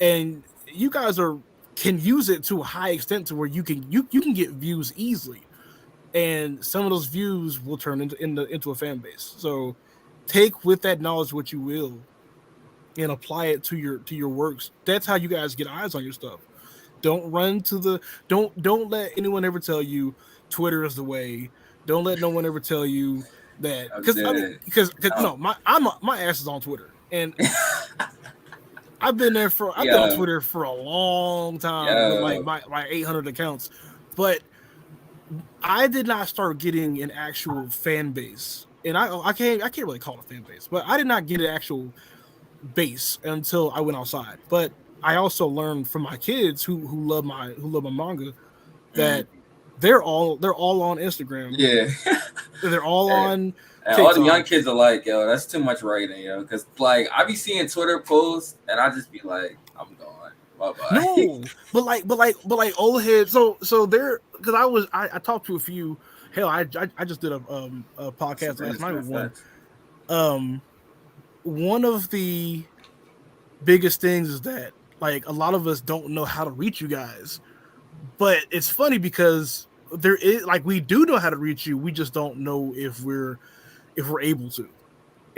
and you guys can use it to a high extent to where you can get views easily, and some of those views will turn into a fan base. So take with that knowledge what you will, and apply it to your works. That's how you guys get eyes on your stuff. Don't run to the don't let anyone ever tell you Twitter is the way. Don't let no one ever tell you that, because no, my ass is on Twitter, and I've been on Twitter for a long time with like my 800 accounts, but I did not start getting an actual fan base, and I can't really call it a fan base, but I did not get an actual base until I went outside. But I also learned from my kids who love my manga that they're all on Instagram. Yeah. They're all on TikTok. All the young kids are like, yo, that's too much writing, yo. Because like I be seeing Twitter posts and I just be like, I'm gone. Bye-bye. No, but like old heads. So they're, because I talked to a few. Hell, I just did a podcast last night with one. One of the biggest things is that, like, a lot of us don't know how to reach you guys, but it's funny because there is, like, we do know how to reach you. We just don't know if we're able to.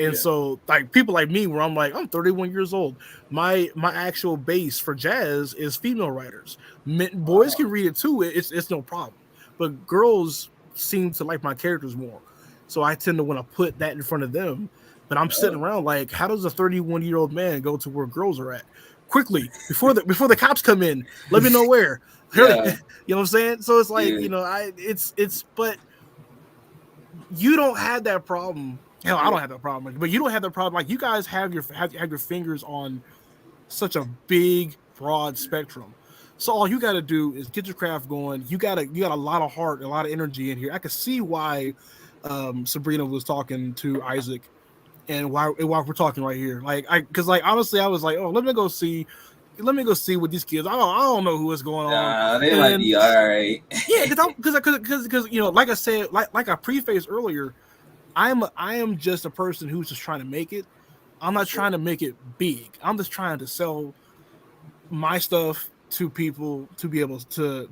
And so, like, people like me, where I'm like, I'm 31 years old. My actual base for jazz is female writers. Boys can read it too. It's no problem. But girls seem to like my characters more. So I tend to want to put that in front of them. But I'm sitting around like, how does a 31-year-old man go to where girls are at? Quickly, before the cops come in, let me know where. You know what I'm saying? So it's like, but you don't have that problem. Hell, I don't have that problem, but you don't have that problem. Like, you guys have your fingers on such a big, broad spectrum. So all you got to do is get your craft going. You got a lot of heart, a lot of energy in here. I could see why Sabrina was talking to Isaac, and why we're talking right here. Because honestly, I was like, oh, let me go see what these kids. I don't know what's going on. They might be all right. Yeah, because like I said, like I prefaced earlier, I am just a person who's just trying to make it. I'm not trying to make it big. I'm just trying to sell my stuff to people to be able to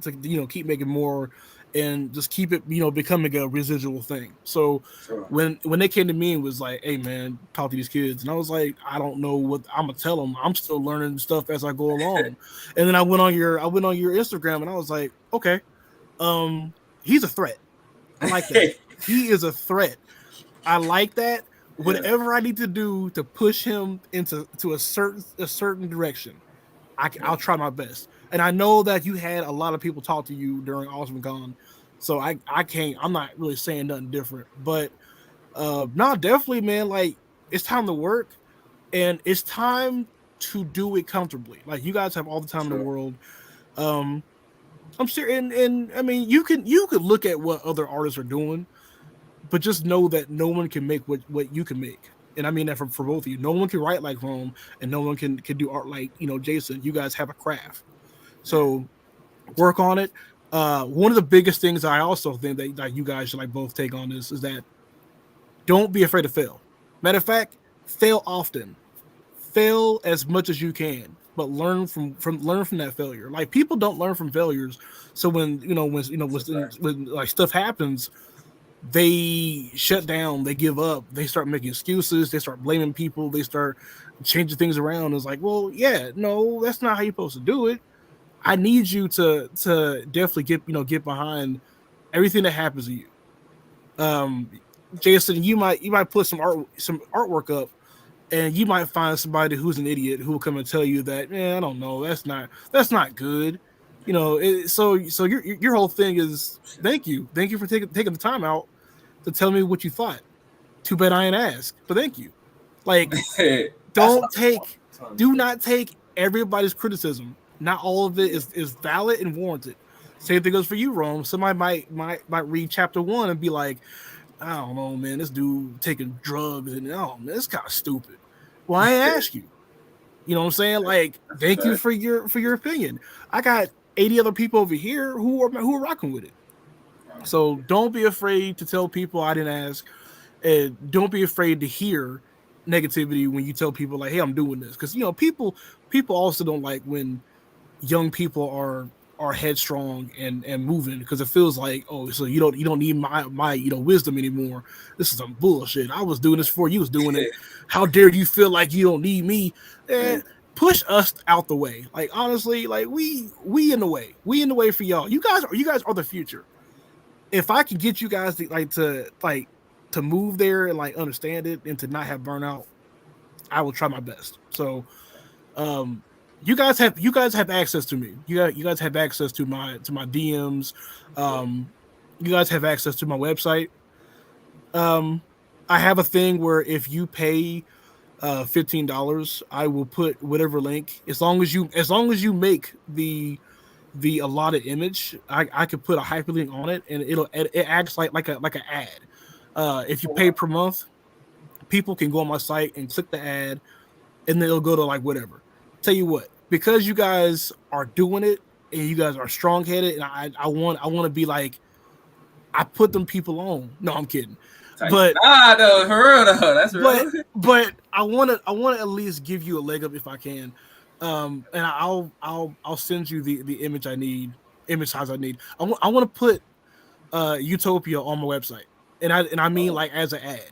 keep making more and just keep it becoming a residual thing. So when they came to me and was like, hey man, talk to these kids, and I was like, I don't know what I'm gonna tell them. I'm still learning stuff as I go along. And then I went on your Instagram and I was like, okay, he's a threat. I like that. He is a threat. I like that. Whatever I need to do to push him into a certain direction, I'll try my best. And I know that you had a lot of people talk to you during AwesomeCon, so I'm not really saying nothing different. But no, definitely, man, like, it's time to work, and it's time to do it comfortably. Like, you guys have all the time in the world. I'm serious, and I mean, you could look at what other artists are doing, but just know that no one can make what you can make. And I mean that for both of you. No one can write like Rome, and no one can do art like Jason. You guys have a craft, so work on it. One of the biggest things I also think that you guys should both take on this is that don't be afraid to fail. Matter of fact, fail often, fail as much as you can, but learn from that failure. Like, people don't learn from failures, so when stuff happens, they shut down, they give up, they start making excuses, they start blaming people, they start changing things around. It's like, well, yeah, no, that's not how you're supposed to do it. I need you to definitely get behind everything that happens to you. Jason, you might put some artwork up, and you might find somebody who's an idiot who will come and tell you that, man, I don't know, that's not good. So your whole thing is thank you for taking the time out to tell me what you thought. Too bad I ain't asked, but thank you. Like, do not take everybody's criticism. Not all of it is valid and warranted. Same thing goes for you, Rome. Somebody might read chapter 1 and be like, I don't know, man, this dude taking drugs and oh man, it's kind of stupid. Well, I ask you. You know what I'm saying? Like, thank you for your opinion. I got 80 other people over here who are rocking with it. So don't be afraid to tell people I didn't ask, and don't be afraid to hear negativity when you tell people like, hey, I'm doing this. Because people also don't like when young people are headstrong and moving, because it feels like, oh, so you don't need my wisdom anymore. This is some bullshit. I was doing this before you was doing it. How dare you feel like you don't need me? Push us out the way. Like, honestly, like we in the way. We in the way for y'all. You guys are the future. If I can get you guys to move there and like understand it and to not have burnout, I will try my best. So you guys have access to me. You guys have access to my DMs. You guys have access to my website. I have a thing where if you pay $15, I will put whatever link, as long as you make the allotted image, I could put a hyperlink on it, and it acts like an ad. If you pay per month, people can go on my site and click the ad, and then it'll go to like whatever. Tell you what, because you guys are doing it and you guys are strong headed, and I want to be like, I put them people on. No, I'm kidding. But no, for real though, that's real. But I want to at least give you a leg up if I can. And I'll send you the image size I need. I want to put Utopia on my website, and I mean like as an ad.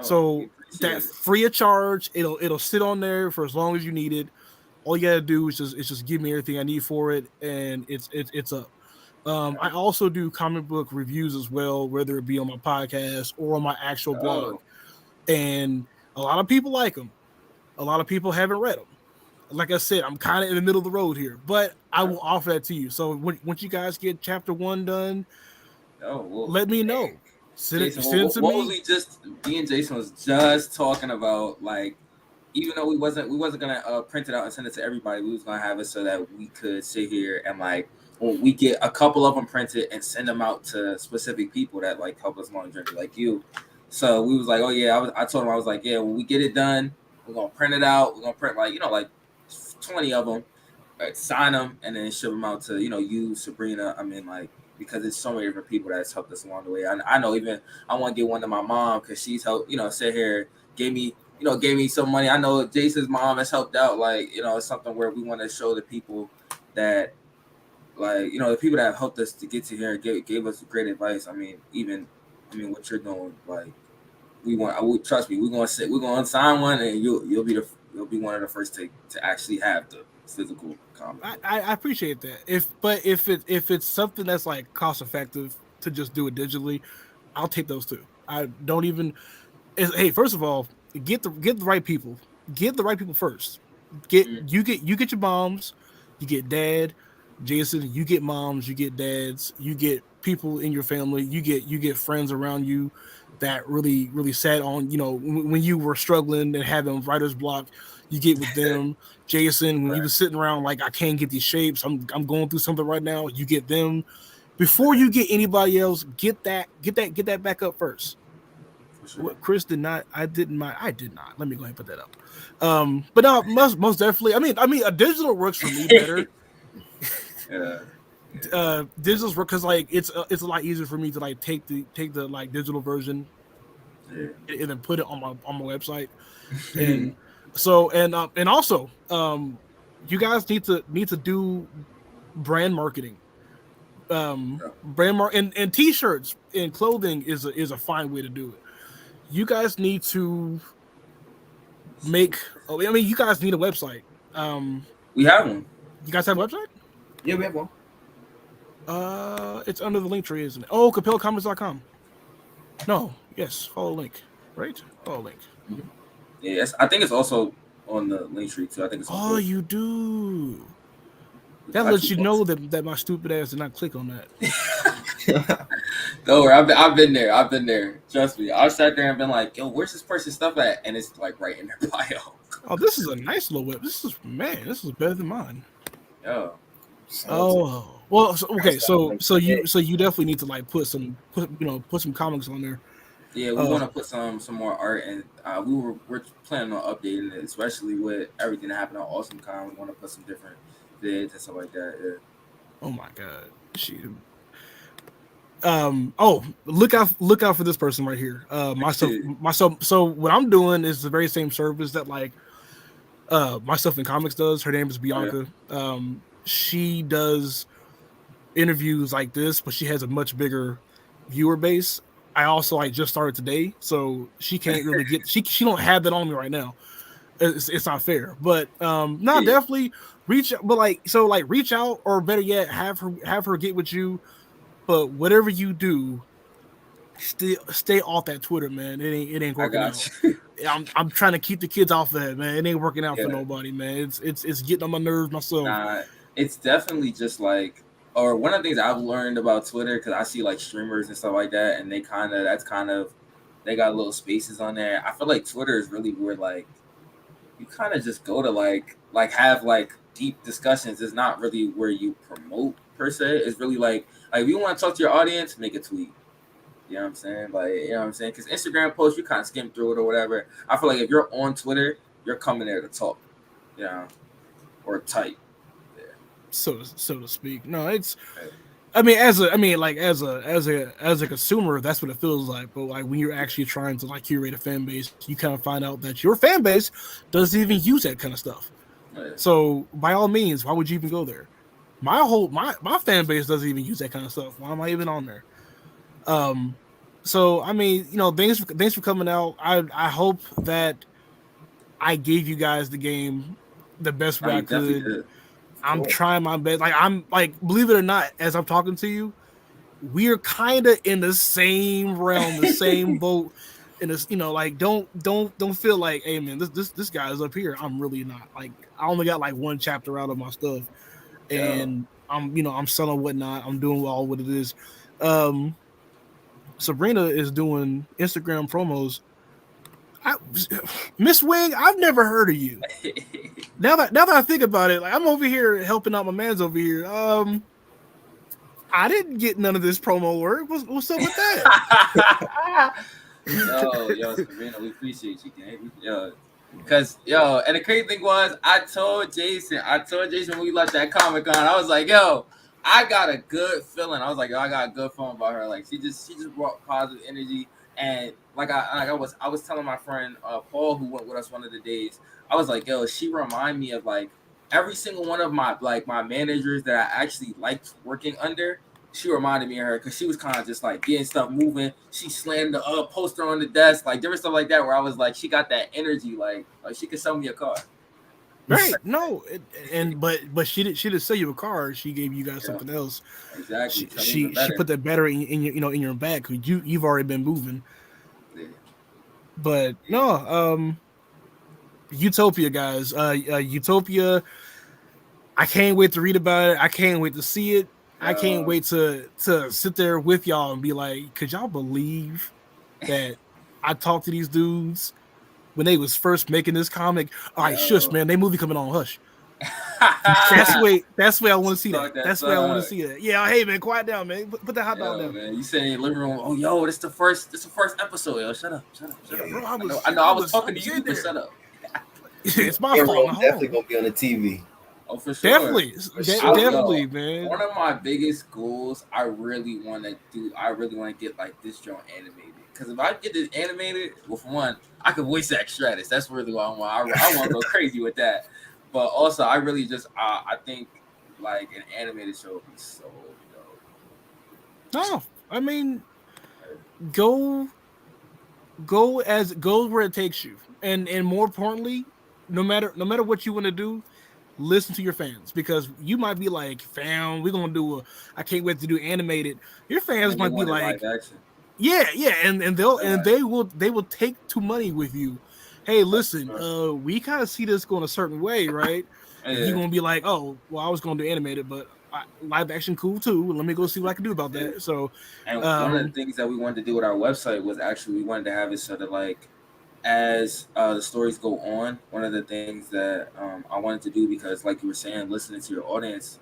So that free of charge, it'll sit on there for as long as you need it. All you gotta do is just give me everything I need for it, and it's up. I also do comic book reviews as well, whether it be on my podcast or on my actual blog. And a lot of people like them. A lot of people haven't read them. Like I said, I'm kind of in the middle of the road here, but I will offer that to you. So once you guys get chapter 1 done, let me know. Send it to me. Me and Jason was just talking about, like, even though we wasn't gonna print it out and send it to everybody, we was gonna have it so that we could sit here and like, when we get a couple of them printed and send them out to specific people that like help us long journey, like you. So we was like, oh yeah, I told him, I was like, yeah, when we get it done, we're gonna print it out. We're gonna print like 20 of them, sign them, and then ship them out to you, Sabrina. I mean, like, because there's so many different people that's helped us along the way. I know, even I want to get one to my mom because she's helped. Sit here, gave me some money. I know Jason's mom has helped out. Like, it's something where we want to show the people that, like, the people that have helped us to get to here and gave us great advice. I mean, what you're doing, like, trust me, we're gonna sign one, and you'll be one of the first to actually have the physical comic. I appreciate that. If it's something that's like cost effective to just do it digitally, I'll take those too. I don't even. Hey, first of all, get the right people. Get the right people first. You get your moms, you get dad, Jason. You get moms, you get dads, you get people in your family. You get friends around you that really sat on, when you were struggling and having writer's block. You get with them. Jason, when you was sitting around like, I can't get these shapes, I'm going through something right now. You get them before you get anybody else. Get that back up first. Sure. What Chris did not. I did not. Let me go ahead and put that up. But no, most definitely. I mean, a digital works for me better. Digital's work because like it's a lot easier for me to like take the like digital version and then put it on my website. And so and also you guys need to do brand marketing. brand mark and t-shirts and clothing is a fine way to do it. You guys need to make. Oh, I mean, you guys need a website. We have one. You guys have a website? Yeah, we have one. It's under the link tree, isn't it? Oh, CompelComics.com. No, yes, follow link, right? Follow link. Yes, I think it's also on the link tree too. I think it's. Oh, you do. That lets you know that my stupid ass did not click on that. Don't worry, I've been there. I've been there. Trust me. I sat there and been like, "Yo, where's this person's stuff at?" And it's like right in their bio. Oh, this is a nice little web. This is better than mine. Yeah. Oh, well, okay. So you definitely need to like put some comics on there. Yeah, we want to put some more art, and we're planning on updating it, especially with everything that happened on Awesome Con. We want to put some different vids and stuff like that. Yeah. Oh my god, shoot. Oh, look out for this person right here. Myself. So what I'm doing is the very same service that like Myself in Comics does. Her name is Bianca. Oh, yeah. She does interviews like this, but she has a much bigger viewer base. I also like just started today, so she can't really get she don't have that on me right now. It's not fair, but definitely reach out, or better yet, have her get with you. But whatever you do, stay off that Twitter, man. It ain't working out. I'm trying to keep the kids off of that, man. It ain't working out for nobody, man. It's getting on my nerves myself. It's definitely just like, or one of the things I've learned about Twitter, because I see like streamers and stuff like that, and they got little spaces on there. I feel like Twitter is really where like you kind of just go to like have like deep discussions. It's not really where you promote per se. It's really like if you want to talk to your audience, make a tweet. You know what I'm saying? Like, you know what I'm saying? Because Instagram posts, you kind of skim through it or whatever. I feel like if you're on Twitter, you're coming there to talk, you know, or type. Yeah. So to speak. No, it's. I mean, as a consumer, that's what it feels like. But like when you're actually trying to like curate a fan base, you kind of find out that your fan base doesn't even use that kind of stuff. Right. So by all means, why would you even go there? My fan base doesn't even use that kind of stuff. Why am I even on there? So I mean, thanks for coming out. I hope that I gave you guys the game the best way I could. I'm trying my best. Believe it or not, as I'm talking to you, we're kind of in the same realm, the same boat. In this, don't feel like, hey man, this guy is up here. I'm really not. Like, I only got like one chapter out of my stuff, and I'm selling whatnot. I'm doing all what it is. Sabrina is doing Instagram promos. Miss Wing, I've never heard of you. Now that I think about it, like I'm over here helping out my man's over here. I didn't get none of this promo work. What's up with that? Yo, Sabrina, we appreciate you, gang. Because and the crazy thing was, I told Jason when we left that Comic-Con, I was like, yo, I got a good feeling. I was like, yo, I got a good feeling about her. Like she just brought positive energy. And I was telling my friend Paul, who went with us one of the days, I was like, yo, she remind me of like every single one of my managers that I actually liked working under. She reminded me of her because she was kind of just like getting stuff moving. She slammed the poster on the desk, like different stuff like that, where I was like, she got that energy, like she could sell me a car. Right? No, but she didn't sell you a car. She gave you guys something else. Exactly. She put that battery in your back. You've already been moving. Yeah. But no, Utopia, guys. Utopia. I can't wait to read about it. I can't wait to see it. I can't wait to sit there with y'all and be like, could y'all believe that I talked to these dudes when they was first making this comic? All right, shush, man. They movie coming on, hush. That's the way I want to see that. That's the way I want to see that. Yeah, hey man, quiet down, man. Put that hot dog down. Man, you saying in your living room, oh yo, this the first episode, yo. Shut up. Bro, I was talking to you, but shut up. It's my fault. I'm definitely gonna be on the TV. Oh, for sure. Definitely, man. One of my biggest goals I really want to get like this joint animated. Because if I get this animated, well, for one, I could voice act Stratus. That's really what I want. I want to go crazy with that. But also, I really just, I think like an animated show would be so dope. No, I mean, go where it takes you, and more importantly, no matter what you want to do, listen to your fans, because you might be like, fam, we're gonna do I can't wait to do animated. Your fans And they might be wanted live like, action. yeah, and they will take to money with you. Hey, listen, we kind of see this going a certain way, right? And you're gonna be like, oh, well, I was gonna do animated, but live action cool too. Let me go see what I can do about that. So, and one of the things that we wanted to do with our website was actually we wanted to have it so that like as the stories go on, one of the things that I wanted to do, because like you were saying, listening to your audience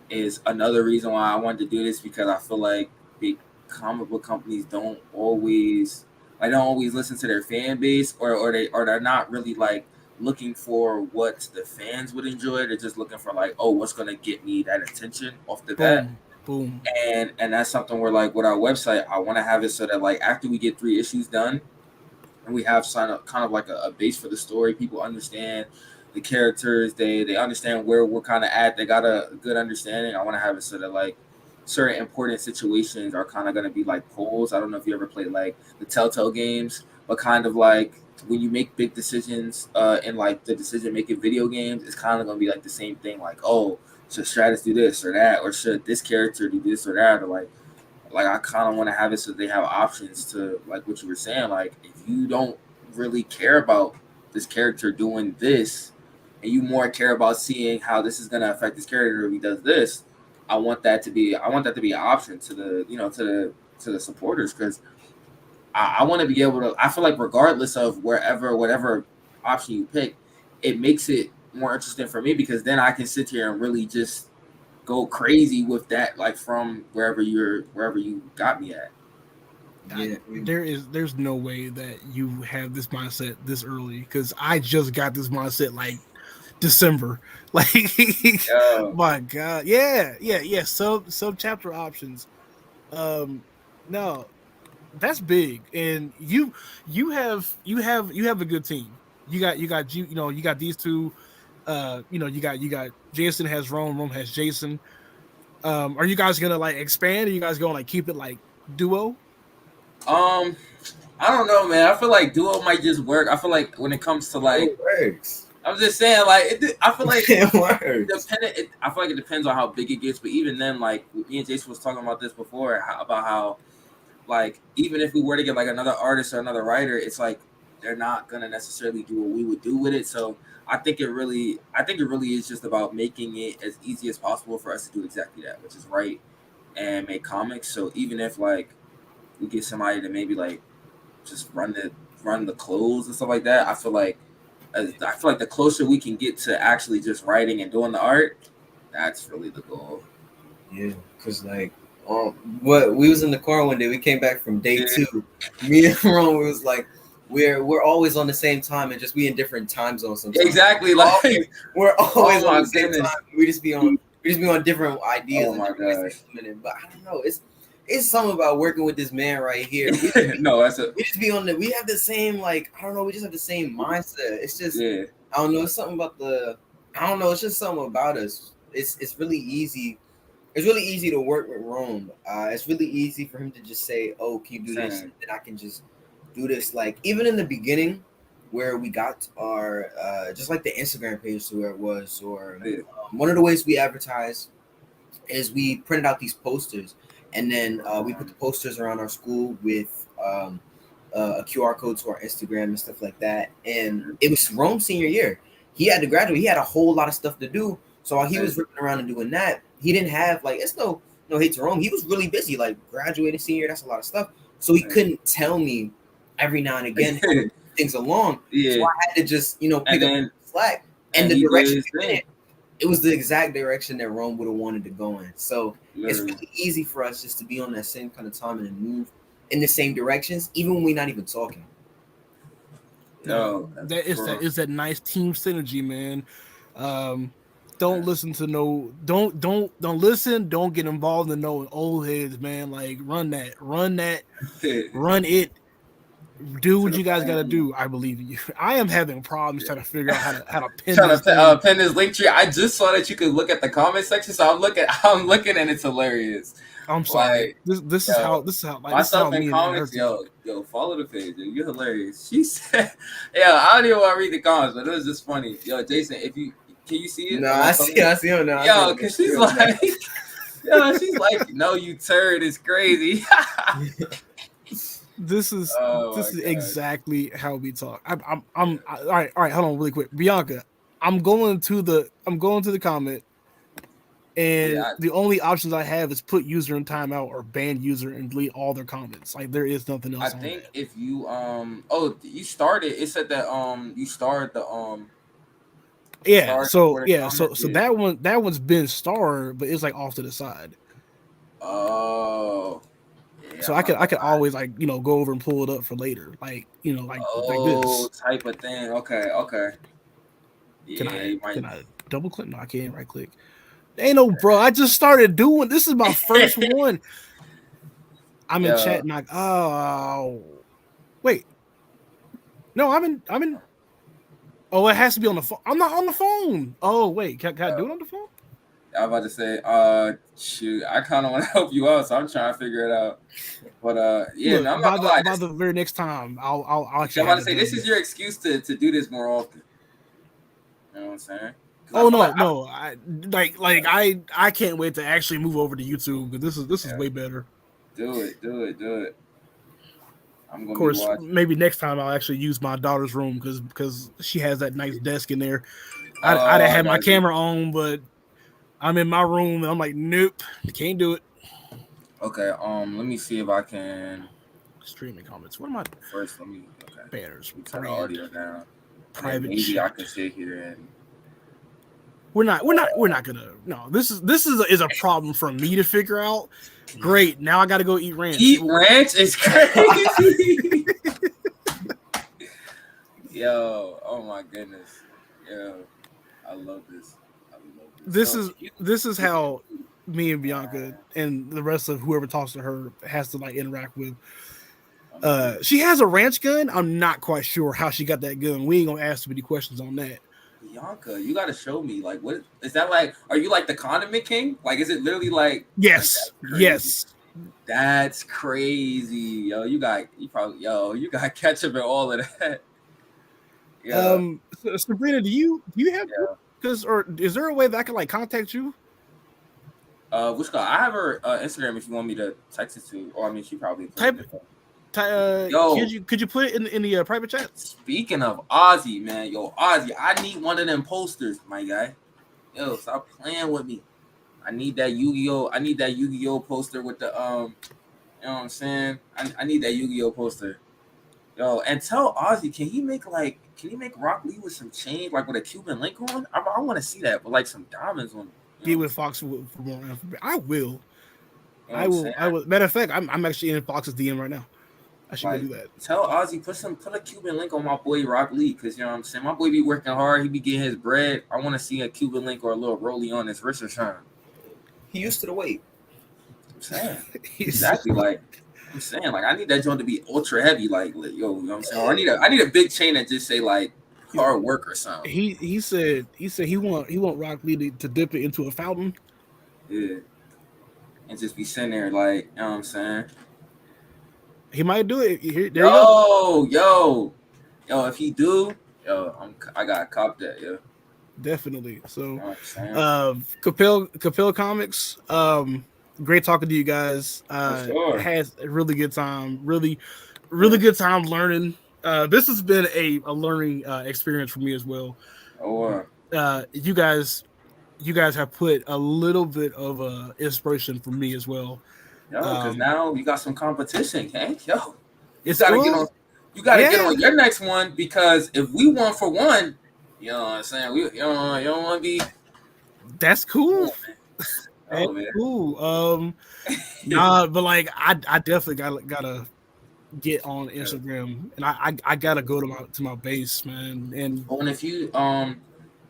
is another reason why I wanted to do this, because I feel like big comic book companies don't always listen to their fan base, or they're not really like looking for what the fans would enjoy. They're just looking for like, oh, what's gonna get me that attention off the bat. boom. And that's something where like with our website, I want to have it so that like after we get 3 issues done and we have kind of like a base for the story, people understand the characters, they understand where we're kind of at, they got a good understanding. I want to have it so that like certain important situations are kind of going to be like polls. I don't know if you ever played like the Telltale games, but kind of like when you make big decisions in like the decision making video games, it's kind of going to be like the same thing, like, oh, should Stratus do this or that, or should this character do this or that, or like I kind of want to have it so they have options to, like what you were saying, like if you don't really care about this character doing this and you more care about seeing how this is going to affect this character if he does this, I want that to be an option to the, you know, to the supporters, because I want to be able to, I feel like regardless of whatever option you pick, it makes it more interesting for me, because then I can sit here and really just go crazy with that, like from wherever you got me at. Yeah, there's no way that you have this mindset this early, because I just got this mindset like December. Like, my God, yeah. Sub chapter options. No, that's big, and you have a good team. You got these two. You got Jason has Rome has Jason. Are you guys gonna like expand? Are you guys gonna like keep it like duo? I don't know, man. I feel like duo might just work. I feel like when it comes to like, it works. I'm just saying, like, I feel like it works. I feel like it depends on how big it gets. But even then, like me and Jason was talking about this before, about how, like, even if we were to get like another artist or another writer, it's like they're not gonna necessarily do what we would do with it. So I think it really is just about making it as easy as possible for us to do exactly that, which is write and make comics. So even if like we get somebody to maybe like just run the clothes and stuff like that, I feel like the closer we can get to actually just writing and doing the art, that's really the goal. Yeah, because like, what we was in the car one day, we came back from day 2. Me and Ron, we was like, we're always on the same time and just we in different time zones sometimes. Exactly, like we're always on the same time. We just be on different ideas. Oh my gosh! But I don't know, it's something about working with this man right here. No, we just be on we have the same, like, I don't know, we just have the same mindset. It's just, I don't know, it's something about it's just something about us. It's really easy. It's really easy to work with Rome. It's really easy for him to just say, oh, can you do this? And then I can just do this. Like, even in the beginning where we got our, just like the Instagram page to where it was, or one of the ways we advertise is we printed out these posters. And then we put the posters around our school with a QR code to our Instagram and stuff like that. And it was Rome's senior year. He had to graduate. He had a whole lot of stuff to do. So while he was ripping around and doing that, he didn't have, like, it's no hate to Rome. He was really busy, like graduating senior year. That's a lot of stuff. So he couldn't tell me every now and again how things along. So I had to just, pick up the slack. And the direction it was the exact direction that Rome would have wanted to go in. So it's really easy for us just to be on that same kind of time and move in the same directions, even when we're not even talking. No, it's that nice team synergy, man. Don't listen to don't listen. Don't get involved in no old heads, man. Like, run it. Do what you guys got to do. I believe in you. I am having problems trying to figure out how to pin this link tree. I just saw that you could look at the comment section, so I'm looking and it's hilarious. I'm sorry. Like, This is yo, how this is how myself in me and her comics, talk. yo, follow the page. Yo, you're hilarious. She said, I don't even want to read the comments, but it was just funny. Yo, Jason, can you see it? No, Am I coming? see him now. Yo, because she's like, she's like, no, you turd, it's crazy. This is Oh this my is god. exactly how we talk. All right, hold on really quick. Bianca, I'm going to the comment, and the only options I have is put user in timeout or ban user and delete all their comments. Like there is nothing else I on think that. if you you started, it said that you started the Yeah, so comments, that one's been starred, but it's like off to the side. Oh. Yeah, So I'm I not could gonna lie. always like go over and pull it up for later, like like Oh, this. type of thing. Okay. Can Yeah, I you might. can I double click? No, I can't right click. Ain't no bro. I just started doing this. Is my first one. I'm in Yeah. chat and wait. No, I'm in. Oh, it has to be on the phone. I'm not on the phone. Oh wait, can I do it on the phone? I'm about to say, shoot, I kind of want to help you out, so I'm trying to figure it out. But yeah, Look, no, I'm not gonna lie. by the very next time, I'll I'm actually about have to it say, this done. is your excuse to do this more often. You know what I'm saying? Oh no, I I can't wait to actually move over to YouTube because this is way better. Do it. I'm Of gonna be course, watching. maybe next time I'll actually use my daughter's room because she has that nice desk in there. I Oh, didn't I have my got you. camera on, but I'm in my room and I'm like, nope, can't do it. Okay, let me see if I can. Streaming comments. What am I? First, let me. Okay, Banners, let me turn the brand, audio down, and then private maybe I chat. can sit here and. We're not gonna. No, this is a problem for me to figure out. Great, now I got to go eat ranch. Eat ranch is crazy. Yo, oh my goodness. Yo, I love this. This is how me and Bianca and the rest of whoever talks to her has to like interact with. She has a ranch gun. I'm not quite sure how she got that gun. We ain't gonna ask too many questions on that. Bianca, you gotta show me. Like, what is that like? Are you like the condiment king? Like, is it literally like Yes, that's crazy? yes. That's crazy. Yo, you got ketchup and all of that. Yeah. Sabrina, do you have because or is there a way that I can like contact you? Which guy? I have her Instagram if you want me to text it to. Or I mean, she probably Type. Yo, Could you put it in the private chat? Speaking of Ozzy, man, yo, Ozzy, I need one of them posters, my guy. Yo, stop playing with me. I need that Yu-Gi-Oh. I need that Yu-Gi-Oh poster with the you know what I'm saying? I need that Yu-Gi-Oh poster. Yo, and tell Ozzy, can he make Rock Lee with some chains, like with a Cuban link on? I want to see that, with like some diamonds on. Get with Fox for more information. I will. You know what I'm saying? I will. Matter of fact, I'm actually in Fox's DM right now. I should go do that. Tell Ozzy put a Cuban link on my boy Rock Lee, because you know what I'm saying. My boy be working hard. He be getting his bread. I want to see a Cuban link or a little rollie on his wrist or something. He used to the weight. I'm saying exactly like I'm saying. Like I need that joint to be ultra heavy. Like yo, you know what I'm saying. Or I need a big chain that just say like hard work or something. He said he want Rock Lee to dip it into a fountain. Yeah. And just be sitting there like, you know what I'm saying? He might do it. There you go. Yo, if he do, I gotta cop that, yo. Definitely. So You know what I'm Compel Comics. Great talking to you guys. For sure. Has a really good time. Really good time learning. This has been a learning experience for me as well. You guys have put a little bit of inspiration for me as well. Yo, because now you got some competition, Hank. Yo, you it's gotta cool. get on. You gotta get on your next one, because if we 1 for 1, you know what I'm saying. You don't want to be. That's cool. Oh, man. Cool. Nah, but like I definitely gotta get on Instagram, and I gotta go to my base, man. And if you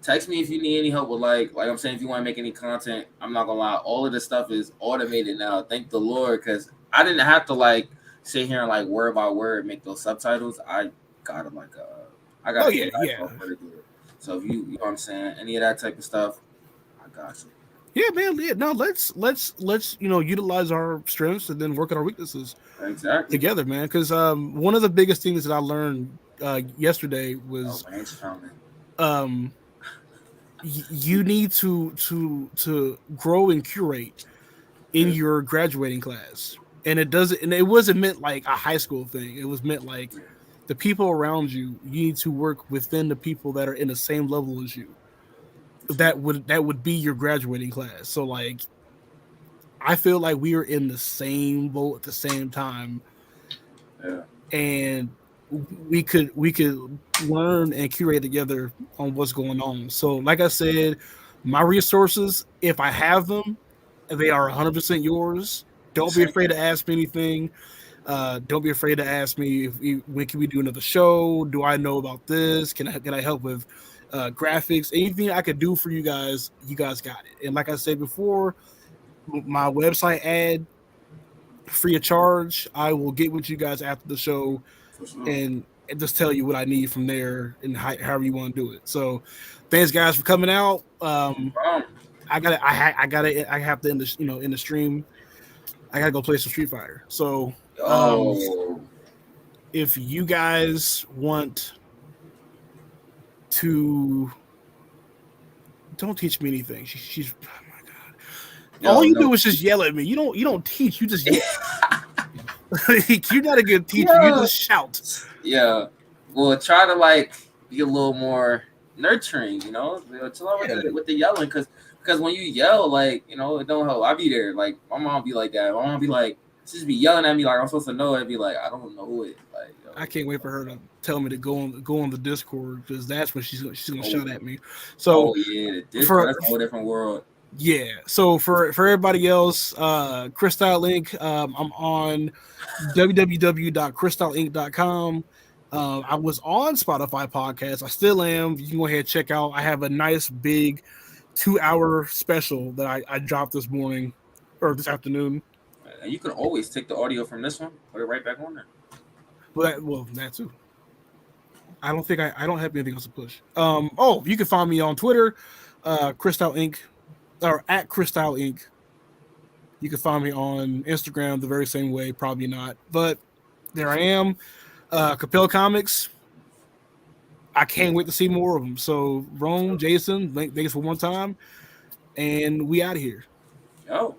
text me if you need any help with like I'm saying, if you want to make any content, I'm not gonna lie, all of this stuff is automated now. Thank the Lord, because I didn't have to like sit here and like word by word make those subtitles. I got them I got yeah. So if you know what I'm saying, any of that type of stuff, I got you. Yeah, man. Yeah, no, let's utilize our strengths and then work on our weaknesses Exactly. together, man. Because one of the biggest things that I learned yesterday Oh, was range fountain. um you need to grow and curate in Yeah. your graduating class. And it wasn't meant like a high school thing. It was meant like the people around you, you need to work within the people that are in the same level as you. That would be your graduating class. So like I feel like we were in the same boat at the same time, Yeah. and we could learn and curate together on what's going on. So like I said, my resources, if I have them, they are 100% yours. Don't be afraid to ask me anything. Don't be afraid to ask me when can we do another show? Do I know about this? Can I help with graphics? Anything I could do for you guys got it. And like I said before, my website ad free of charge. I will get with you guys after the show For sure. and just tell you what I need from there and however you want to do it. So, thanks guys for coming out. I have to end the stream. I gotta go play some Street Fighter. So, Oh. if you guys want to, don't teach me anything. She's oh my god. All you do is just yell at me. You don't teach. You just yell. You're not a good teacher. Yeah. You just shout. Yeah. Well, try to like be a little more nurturing, you know. Chill out with the yelling, because when you yell, like, you know, it don't help. I be there, like my mom be like that. My mom be like, she just be yelling at me like I'm supposed to know it. And be like, I don't know it. Like, yo. I can't wait for her to tell me to go on the Discord, because that's when she's gonna shout at me. So yeah, the Discord, that's a whole different world. Yeah. So for everybody else, CHRISTYLE INC, I'm on www.CHRISTYLEINC.com. I was on Spotify podcast. I still am. You can go ahead and check out. I have a nice big 2-hour special that I dropped this morning or this afternoon. And you can always take the audio from this one, put it right back on there. Well, that too. I don't think I don't have anything else to push. You can find me on Twitter, CHRISTYLE INC, or at CHRISTYLE INC. You can find me on Instagram the very same way, probably not, but there I am. Compel Comics. I can't wait to see more of them. So, Rome, Jason, thanks for one time, and we out of here. Yo.